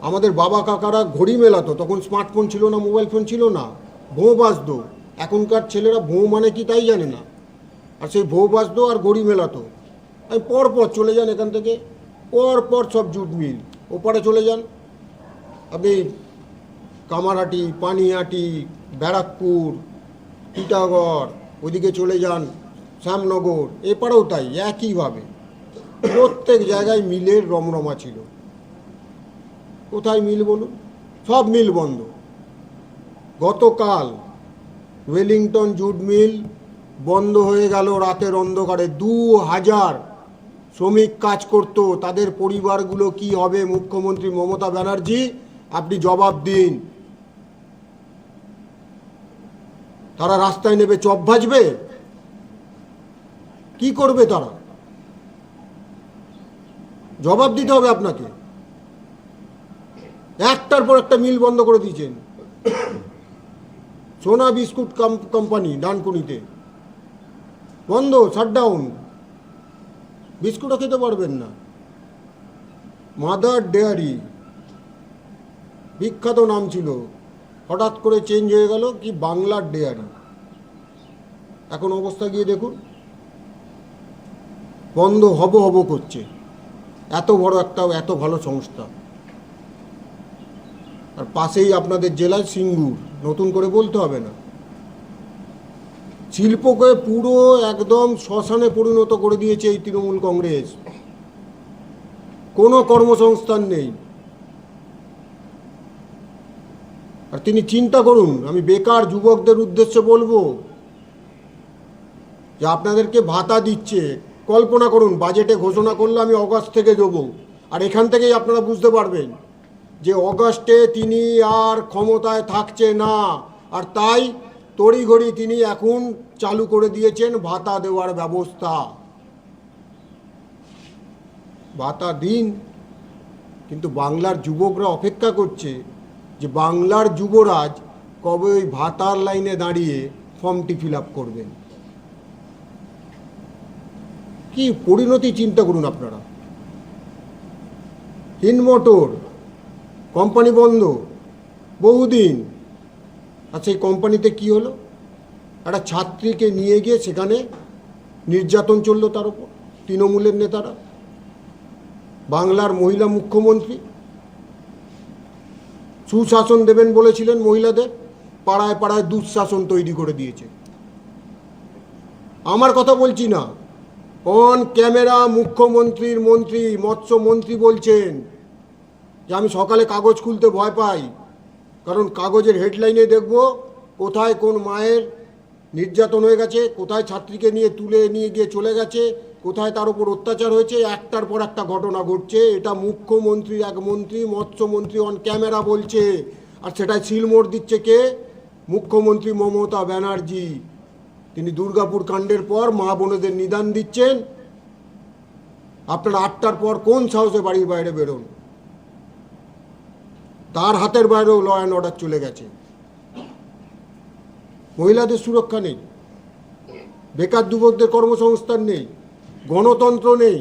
আমাদের বাবা কাকারা ঘড়ি মেলাতো, তখন স্মার্টফোন ছিল না, মোবাইল ফোন ছিল না, ভোঁ বাজতো। এখনকার ছেলেরা ভোঁ মানে কি তাই জানে না, আর সেই ভোঁ বাজতো আর ঘড়ি মেলাতো। আমি পরপর চলে যান এখান থেকে, পরপর সব জুট মিল, ওপারে চলে যান আপনি, কামারহাটি, পানিহাটি, ব্যারাকপুর, টিটাগড়, ওইদিকে চলে যান শ্যামনগর, এপারেও তাই একইভাবে প্রত্যেক জায়গায় মিলের রমরমা ছিল। কোথায় মিল বলুন? সব মিল বন্ধ। গতকাল ওয়েলিংটন জুট মিল বন্ধ হয়ে গেল রাতের অন্ধকারে। 2000 শ্রমিক কাজ করত, তাদের পরিবারগুলো কি হবে? মুখ্যমন্ত্রী মমতা ব্যানার্জি, আপনি জবাব দিন। তারা রাস্তায় নেবে চপ ভাজবে? কি করবে তারা? জবাব দিতে হবে আপনাকে। একটার পর একটা মিল বন্ধ করে দিয়েছেন। সোনা বিস্কুট কোম্পানি ডানকুনিতে বন্ধ, শাটডাউন, বিস্কুটও খেতে পারবেন না। মাদার ডেয়ারি বিখ্যাত নাম ছিল, হঠাৎ করে চেঞ্জ হয়ে গেল কি বাংলার ডেয়ারি। এখন অবস্থা গিয়ে দেখুন, বন্ধ হব করছে। এত বড় একটা এত ভালো সংস্থা, আর পাশেই আপনাদের জেলায় সিঙ্গুর, নতুন করে বলতে হবে না। শিল্পকে পুরো একদম শ্মশানে পরিণত করে দিয়েছে এই তৃণমূল কংগ্রেস। কোনো কর্মসংস্থান নেই। আর তিনি চিন্তা করুন, আমি বেকার যুবকদের উদ্দেশ্যে বলবো যে আপনাদেরকে ভাতা দিচ্ছে। কল্পনা করুন, বাজেটে ঘোষণা করলে আমি অগাস্ট থেকে দেবো, আর এখান থেকেই আপনারা বুঝতে পারবেন যে অগাস্টে তিনি আর ক্ষমতায় থাকছে না। আর তাই তড়িঘড়ি তিনি এখন চালু করে দিয়েছেন ভাতা দেওয়ার ব্যবস্থা। ভাতা দিন, কিন্তু বাংলার যুবকরা অপেক্ষা করছে যে বাংলার যুবরাজ কবে ওই ভাতার লাইনে দাঁড়িয়ে ফর্মটি ফিল আপ করবেন। কি পরিণতি চিন্তা করুন আপনারা। হিনমোটর কোম্পানি বন্ধ বহুদিন, আর সেই কোম্পানিতে কি হলো? একটা ছাত্রীকে নিয়ে গিয়ে সেখানে নির্যাতন চললো তার উপর তৃণমূলের নেতারা। বাংলার মহিলা মুখ্যমন্ত্রী সুশাসন দেবেন বলেছিলেন মহিলাদের, পাড়ায় পাড়ায় দুঃশাসন তৈরি করে দিয়েছে। আমার কথা বলছি না, অন ক্যামেরা মুখ্যমন্ত্রীর মন্ত্রী মৎস্যমন্ত্রী বলছেন যে আমি সকালে কাগজ খুলতে ভয় পাই, কারণ কাগজের হেডলাইনে দেখব কোথায় কোন মায়ের নির্যাতন হয়ে গেছে, কোথায় ছাত্রীকে নিয়ে তুলে নিয়ে গিয়ে চলে গেছে, কোথায় তার উপর অত্যাচার হয়েছে, একটার পর একটা ঘটনা ঘটছে। এটা মুখ্যমন্ত্রী এক মন্ত্রী মৎস্যমন্ত্রী অন ক্যামেরা বলছে, আর সেটাই সিলমোড় দিচ্ছে কে? মুখ্যমন্ত্রী মমতা ব্যানার্জি। তিনি দুর্গাপুর কাণ্ডের পর মা বোনেদের নিদান দিচ্ছেন। আপনারা 8টার পর কোন সাহসে বাড়ির বাইরে বেরোন? তার হাতের বাইরেও ল অ্যান্ড অর্ডার চলে গেছে। মহিলাদের সুরক্ষা নেই, বেকার যুবকদের কর্মসংস্থান নেই, গণতন্ত্র নেই,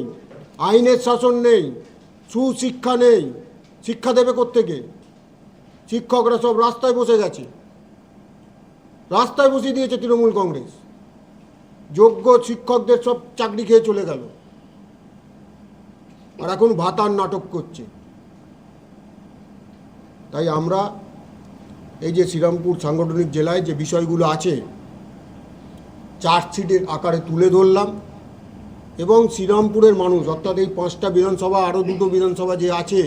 আইনের শাসন নেই, সুশিক্ষা নেই। শিক্ষা দেবে কোত্থেকে? শিক্ষকরা সব রাস্তায় বসে গেছে, রাস্তায় বসিয়ে দিয়েছে তৃণমূল কংগ্রেস। যোগ্য শিক্ষকদের সব চাকরি খেয়ে চলে গেল, আর এখন ভাতার নাটক করছে। তাই আমরা এই যে শ্রীরামপুর সাংগঠনিক জেলায় যে বিষয়গুলো আছে চার্জশিটের আকারে তুলে ধরলাম, এবং শ্রীরামপুরের মানুষ অর্থাৎ এই 5টা বিধানসভা আরও 2টো বিধানসভা যে আছে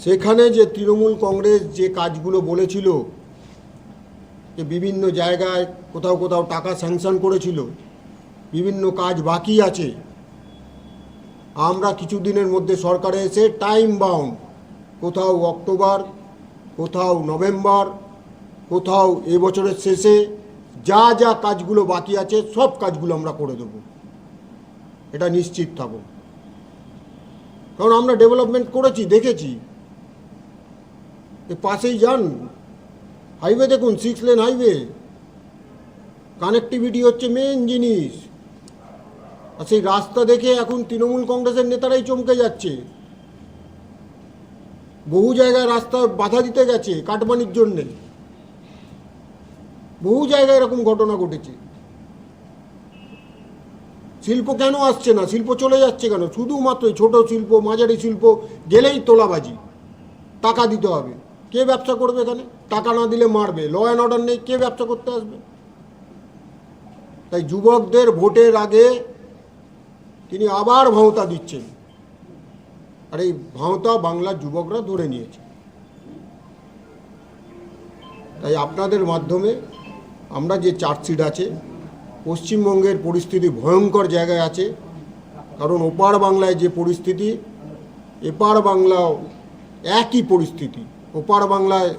সেখানে যে তৃণমূল কংগ্রেস যে কাজগুলো বলেছিল, যে বিভিন্ন জায়গায় কোথাও কোথাও টাকা স্যাংশন করেছিল, বিভিন্ন কাজ বাকি আছে, আমরা কিছুদিনের মধ্যে সরকারে এসে টাইম বাউন্ড, কোথাও অক্টোবর, কোথাও নভেম্বর, কোথাও এবছরের শেষে যা যা কাজগুলো বাকি আছে সব কাজগুলো আমরা করে দেব, এটা নিশ্চিত থাকো। কারণ আমরা ডেভেলপমেন্ট করেছি, দেখেছি। পাশেই যান, হাইওয়ে দেখুন, 6 লেন হাইওয়ে, কানেক্টিভিটি হচ্ছে মেন জিনিস। আর সেই রাস্তা দেখে এখন তৃণমূল কংগ্রেসের নেতারাই চমকে যাচ্ছে। বহু জায়গায় রাস্তা বাধা দিতে গেছে কাটমানির জন্যে, বহু জায়গায় এরকম ঘটনা ঘটেছে। শিল্প কেন আসছে না? শিল্প চলে যাচ্ছে কেন? শুধুমাত্র ছোট শিল্প, মাঝারি শিল্প গেলেই তোলাবাজি, টাকা দিতে হবে। কে ব্যবসা করবে এখানে? টাকা না দিলে মারবে, ল অ্যান্ড অর্ডার নেই, কে ব্যবসা করতে আসবে? তাই যুবকদের ভোটের আগে তিনি আবার ভাঁওতা দিচ্ছেন, আর এই ভাঁওতা বাংলার যুবকরা ধরে নিয়েছে। তাই আপনাদের মাধ্যমে আমরা যে চার্জশিট আছে, পশ্চিমবঙ্গের পরিস্থিতি ভয়ঙ্কর জায়গায় আছে। কারণ ওপার বাংলায় যে পরিস্থিতি, এপার বাংলাও একই পরিস্থিতি। ওপার বাংলায়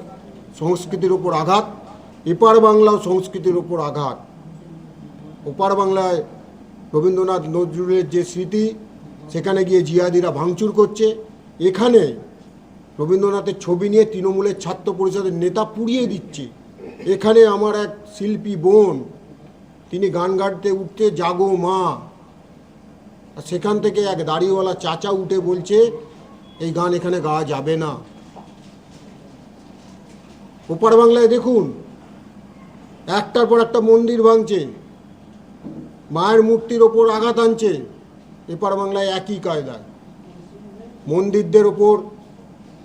সংস্কৃতির ওপর আঘাত, এপার বাংলাও সংস্কৃতির ওপর আঘাত। ওপার বাংলায় রবীন্দ্রনাথ নজরুলের যে স্মৃতি, সেখানে গিয়ে জিহাদিরা ভাঙচুর করছে। এখানে রবীন্দ্রনাথের ছবি নিয়ে তৃণমূলের ছাত্র পরিষদের নেতা পুড়িয়ে দিচ্ছে। এখানে আমার এক শিল্পী বোন, তিনি গান গাইতে উঠতে জাগো মা, আর সেখান থেকে এক দাড়িওয়ালা চাচা উঠে বলছে এই গান এখানে গাওয়া যাবে না। ওপার বাংলায় দেখুন, একটার পর একটা মন্দির ভাঙছে, মায়ের মূর্তির ওপর আঘাত আনছে। এপার বাংলায় একই কায়দায়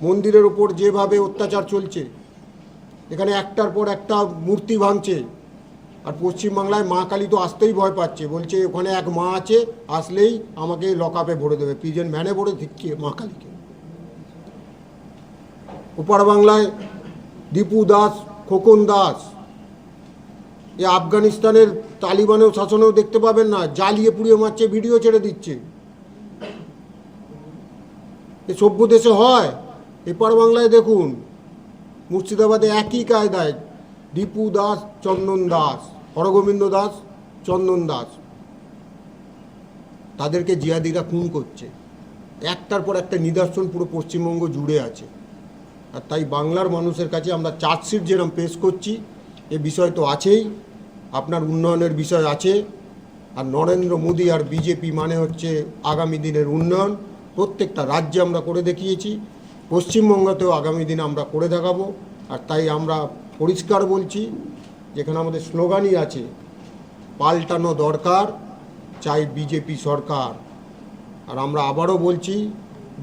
মন্দিরের ওপর যেভাবে অত্যাচার চলছে, এখানে একটার পর একটা মূর্তি ভাঙছে। আর পশ্চিমবাংলায় মা কালী তো আসতেই ভয় পাচ্ছে, বলছে ওখানে এক মা আছে, আসলেই আমাকে লকআপে ভরে দেবে, প্রিজন ভ্যানে ভরে দিচ্ছে মা কালীকে। ওপার বাংলায় দীপু দাস, খোকন দাস, এ আফগানিস্তানের তালিবানের শাসনেও দেখতে পাবেন না, জ্বালিয়ে পুড়িয়ে মারছে, ভিডিও ছেড়ে দিচ্ছে। এ সভ্য দেশে হয়? এপার বাংলায় দেখুন, মুর্শিদাবাদে একই কায়দায় দীপু দাস, চন্দন দাস, হরগোবিন্দ দাস, চন্দন দাস, তাদেরকে জিহাদিরা খুন করছে। একটার পর একটা নিদর্শন পুরো পশ্চিমবঙ্গ জুড়ে আছে। আর তাই বাংলার মানুষের কাছে আমরা চার্জশিট যেরকম পেশ করছি, এ বিষয় তো আছেই, আপনার উন্নয়নের বিষয় আছে। আর নরেন্দ্র মোদী আর বিজেপি মানে হচ্ছে আগামী দিনের উন্নয়ন। প্রত্যেকটা রাজ্যে আমরা করে দেখিয়েছি, পশ্চিমবঙ্গতেও আগামী দিনে আমরা করে দেখাবো। আর তাই আমরা পরিষ্কার বলছি, যেখানে আমাদের স্লোগানই আছে, পাল্টানো দরকার, চাই বিজেপি সরকার। আর আমরা আবারও বলছি,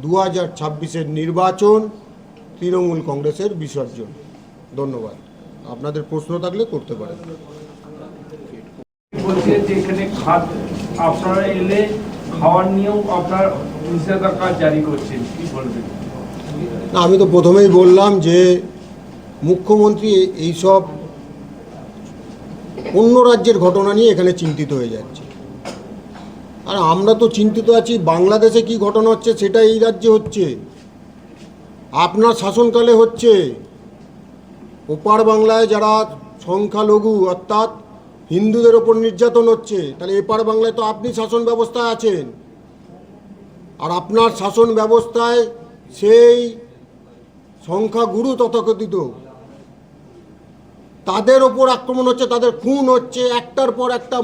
2026-এর নির্বাচন তৃণমূল কংগ্রেসের বিসর্জন। ধন্যবাদ। আপনাদের প্রশ্ন থাকলে করতে পারেন। বলছে যে এখানে আপনারা এলে খাওয়ার নিয়েও আপনার নিষেধাজ্ঞা জারি করছেন, কি বলবেন? না, আমি তো প্রথমেই বললাম যে মুখ্যমন্ত্রী এইসব অন্য রাজ্যের ঘটনা নিয়ে এখানে চিন্তিত হয়ে যাচ্ছে, আর আমরা তো চিন্তিত আছি বাংলাদেশে কি ঘটনা হচ্ছে সেটা এই রাজ্যে হচ্ছে, আপনার শাসনকালে হচ্ছে। ওপার বাংলায় যারা সংখ্যালঘু অর্থাৎ হিন্দুদের ওপর নির্যাতন হচ্ছে, তাহলে এপার বাংলায় তো আপনি শাসন ব্যবস্থায় আছেন, আর আপনার শাসন ব্যবস্থায় সেই সংখ্যাগুরু তথাকথিত তাদের ওপর আক্রমণ হচ্ছে, তাদের খুন হচ্ছে, একটার পর একটা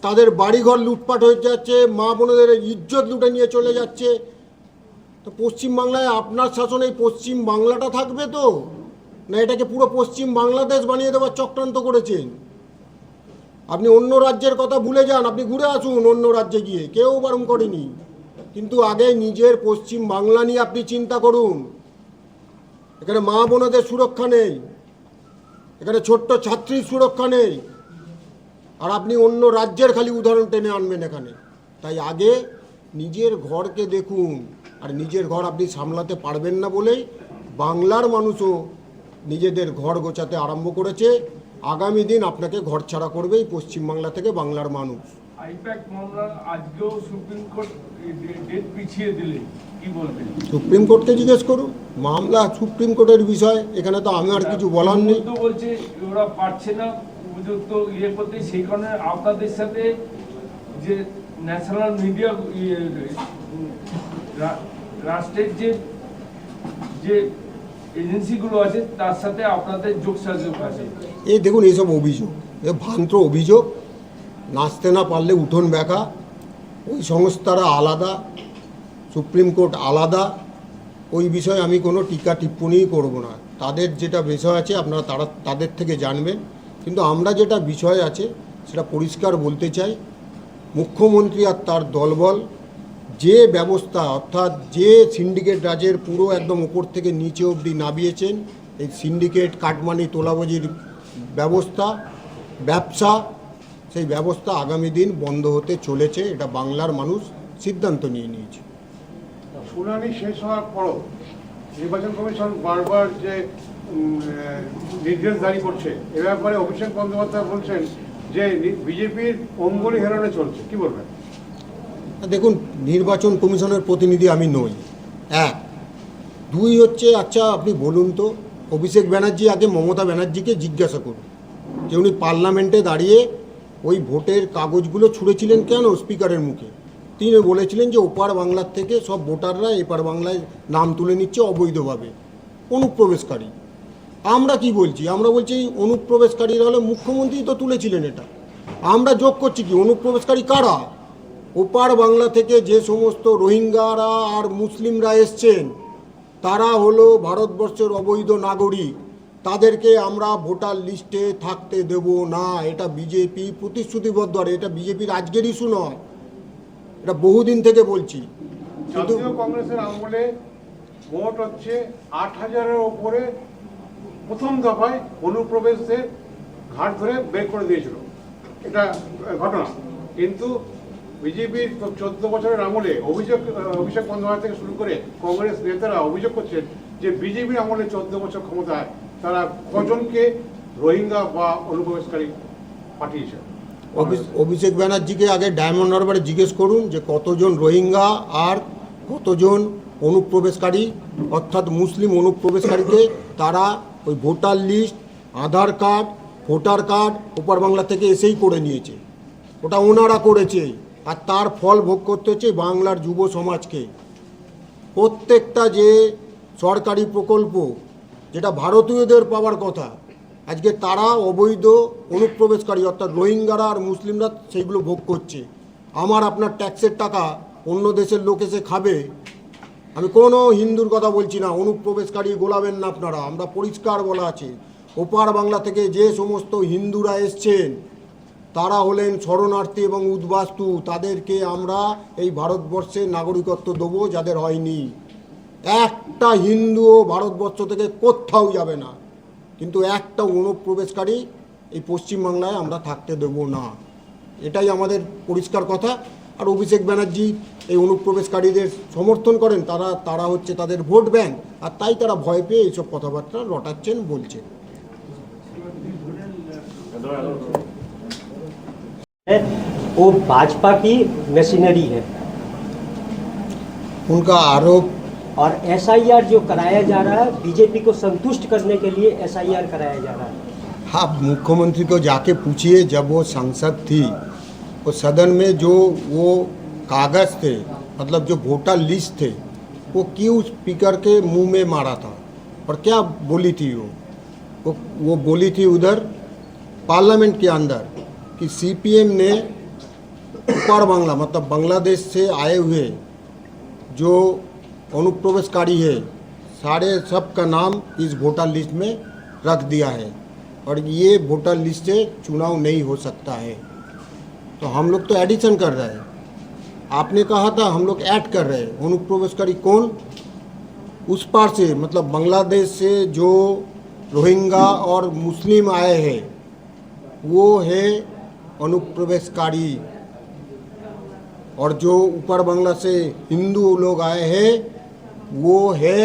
তাদের বাড়িঘর লুটপাট হয়ে যাচ্ছে, মা বোনদের ইজ্জত লুটে নিয়ে চলে যাচ্ছে। তো পশ্চিমবাংলায় আপনার শাসনে এই পশ্চিম বাংলাটা থাকবে তো, না এটাকে পুরো পশ্চিম বাংলাদেশ বানিয়ে দেওয়ার চক্রান্ত করেছেন? আপনি অন্য রাজ্যের কথা ভুলে যান, আপনি ঘুরে আসুন অন্য রাজ্যে গিয়ে, কেউ বারণ করেনি, কিন্তু আগে নিজের পশ্চিম বাংলা নিয়ে আপনি চিন্তা করুন। এখানে মা বোনদের সুরক্ষা নেই, এখানে ছোট্ট ছাত্রীর সুরক্ষা নেই, আর আপনি অন্য রাজ্যের খালি উদাহরণ টেনে আনবেন এখানে। তাই আগে নিজের ঘরকে দেখুন, আর নিজের ঘর আপনি সামলাতে পারবেন না বলেই বাংলার মানুষও নিজেদের ঘর গোছাতে আরম্ভ করেছে। আগামী দিন আপনাকে ঘর ছাড়া করবে এই পশ্চিমবাংলা থেকে বাংলার মানুষ। আইপ্যাক মামলা আজকেও সুপ্রিম কোর্ট ডেট পিছিয়ে দিলে কি বলবেন? সুপ্রিম কোর্টকে জিজ্ঞেস করুন, মামলা সুপ্রিম কোর্টের বিষয়, এখানে তো আমি আর কিছু বলার নেই। বলছে ওরা পারছে না উপযুক্ত করতে, সেই কারণে আপনাদের সাথে যে ন্যাশনাল মিডিয়া রাষ্ট্রের যে এজেন্সিগুলো আছে তার সাথে আপনাদের যোগসাযোগ আছে। এই দেখুন, এইসব অভিযোগ, এ ভ্রান্ত অভিযোগ, নাচতে না পারলে উঠোন ব্যাখা। ওই সংস্থারা আলাদা, সুপ্রিম কোর্ট আলাদা, ওই বিষয়ে আমি কোনো টিকা টিপ্পণীই করব না। তাদের যেটা বিষয় আছে আপনারা তাদের থেকে জানবেন, কিন্তু আমরা যেটা বিষয় আছে সেটা পরিষ্কার বলতে চাই। মুখ্যমন্ত্রী আর তার দলবল যে ব্যবস্থা, অর্থাৎ যে সিন্ডিকেট রাজের পুরো একদম উপর থেকে নিচে অবধি নামিয়েছেন, এই সিন্ডিকেট কাটমানি তোলাবাজির ব্যবসা, সেই ব্যবস্থা আগামী দিন বন্ধ হতে চলেছে। এটা বাংলার মানুষ সিদ্ধান্ত নিয়ে নিয়েছে। শুনানি শেষ হওয়ার পরও নির্বাচন কমিশন বারবার যে নির্দেশ জারি করছে, এ ব্যাপারে অভিষেক বন্দ্যোপাধ্যায় বলছেন যে বিজেপির অঙ্গুলি হেরণে চলছে, কি বলবেন? দেখুন, নির্বাচন কমিশনের প্রতিনিধি আমি নই, এক। দুই হচ্ছে, আচ্ছা আপনি বলুন তো, অভিষেক ব্যানার্জি আগে মমতা ব্যানার্জিকে জিজ্ঞাসা করুন যে উনি পার্লামেন্টে দাঁড়িয়ে ওই ভোটের কাগজগুলো ছুঁড়েছিলেন কেন স্পিকারের মুখে। তিনি বলেছিলেন যে ওপার বাংলার থেকে সব ভোটাররা এপার বাংলায় নাম তুলে নিচ্ছে অবৈধভাবে, অনুপ্রবেশকারী। আমরা কি বলছি? আমরা বলছি অনুপ্রবেশকারীরা হলে মুখ্যমন্ত্রী তো তুলেছিলেন এটা। আমরা যোগ করছি কি, অনুপ্রবেশকারী কারা? ওপার বাংলা থেকে যে সমস্ত রোহিঙ্গারা আর মুসলিমরা এসছেন তারা হলো ভারতবর্ষের অবৈধ নাগরিক, তাদেরকে আমরা ভোটার লিস্টে থাকতে দেব না। এটা বিজেপি প্রতিশ্রুতিবদ্ধ, আর এটা বিজেপির আজকের ইস্যু নয়, এটা বহুদিন থেকে বলছি। কিন্তু জাতীয় কংগ্রেসের আমলে ভোট হচ্ছে 8,000-এর ওপরে প্রথম দফায় অনুপ্রবেশদের ঘাট ধরে বের করে দিয়েছিল, এটা ঘটনা। কিন্তু বিজেপির 14 বছরের আমলে অভিষেক বন্দ্যোপাধ্যায় থেকে শুরু করে কংগ্রেস নেতারা অভিযোগ করছেন যে বিজেপির আমলে 14 বছর ক্ষমতায় তারা কজনকে রোহিঙ্গা বা অনুপ্রবেশকারী পাঠিয়েছে। অভিষেক ব্যানার্জিকে আগে ডায়মন্ড হারবারে জিজ্ঞেস করুন যে কতজন রোহিঙ্গা আর কতজন অনুপ্রবেশকারী, অর্থাৎ মুসলিম অনুপ্রবেশকারীকে তারা ওই ভোটার লিস্ট, আধার কার্ড, ভোটার কার্ড ওপার বাংলা থেকে এসেই করে নিয়েছে। ওটা ওনারা করেছে, আর তার ফল ভোগ করতে হচ্ছে বাংলার যুব সমাজকে। প্রত্যেকটা যে সরকারি প্রকল্প যেটা ভারতীয়দের পাওয়ার কথা, আজকে তারা অবৈধ অনুপ্রবেশকারী অর্থাৎ রোহিঙ্গারা আর মুসলিমরা সেইগুলো ভোগ করছে। আমার আপনার ট্যাক্সের টাকা অন্য দেশের লোক এসে খাবে। আমি কোনো হিন্দুর কথা বলছি না, অনুপ্রবেশকারী গোলাবেন না আপনারা। আমরা পরিষ্কার বলা আছে, ওপার বাংলা থেকে যে সমস্ত হিন্দুরা এসছেন তারা হলেন শরণার্থী এবং উদ্বাস্তু, তাদেরকে আমরা এই ভারতবর্ষে নাগরিকত্ব দেবো যাদের হয়নি। একটা হিন্দুও ভারতবর্ষ থেকে কোথাও যাবে না, কিন্তু একটা অনুপ্রবেশকারী এই পশ্চিমবাংলায় আমরা থাকতে দেব না। এটাই আমাদের পরিষ্কার কথা। আর অভিষেক ব্যানার্জি এই অনুপ্রবেশকারীদের সমর্থন করেন, তারা হচ্ছে তাদের ভোট ব্যাংক, আর তাই তারা ভয় পেয়ে এইসব কথাবার্তা রটাচ্ছেন, বলছেন। वो भाजपा की मशीनरी है उनका आरोप और एसआईआर जो कराया जा रहा है बीजेपी को संतुष्ट करने के लिए एसआईआर कराया जा रहा है। हाँ, मुख्यमंत्री को जाके पूछिए, जब वो सांसद थी वो सदन में जो वो कागज़ थे, मतलब जो वोटर लिस्ट थे, वो क्यों स्पीकर के मुंह में मारा था और क्या बोली थी वो बोली थी उधर पार्लियामेंट के अंदर कि सीपीएम ने ऊपर बांग्ला मतलब बांग्लादेश से आए हुए जो अनुप्रवेशकारी है सारे सब का नाम इस वोटर लिस्ट में रख दिया है और ये वोटर लिस्ट से चुनाव नहीं हो सकता है। तो हम लोग तो एडिशन कर रहे हैं, आपने कहा था हम लोग ऐड कर रहे हैं। अनुप्रवेशकारी कौन? उस पार से मतलब बांग्लादेश से जो रोहिंग्या और मुस्लिम आए हैं वो है अनुप्रवेशकारी, और जो ऊपर बांग्ला से हिंदू लोग आए हैं वो है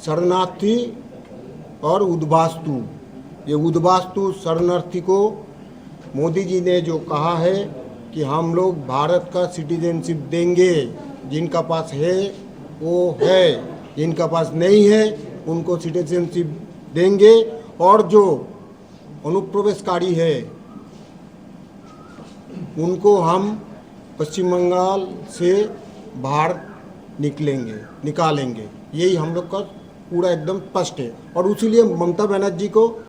शरणार्थी और उद्वास्तु। ये उद्वास्तु शरणार्थी को मोदी जी ने जो कहा है कि हम लोग भारत का सिटीजनशिप देंगे, जिनका पास है वो है, जिनका पास नहीं है उनको सिटीजनशिप देंगे, और जो अनुप्रवेशकारी है उनको हम पश्चिम बंगाल से बाहर निकालेंगे। यही हम लोग का पूरा एकदम स्पष्ट है, और इसीलिए ममता बनर्जी को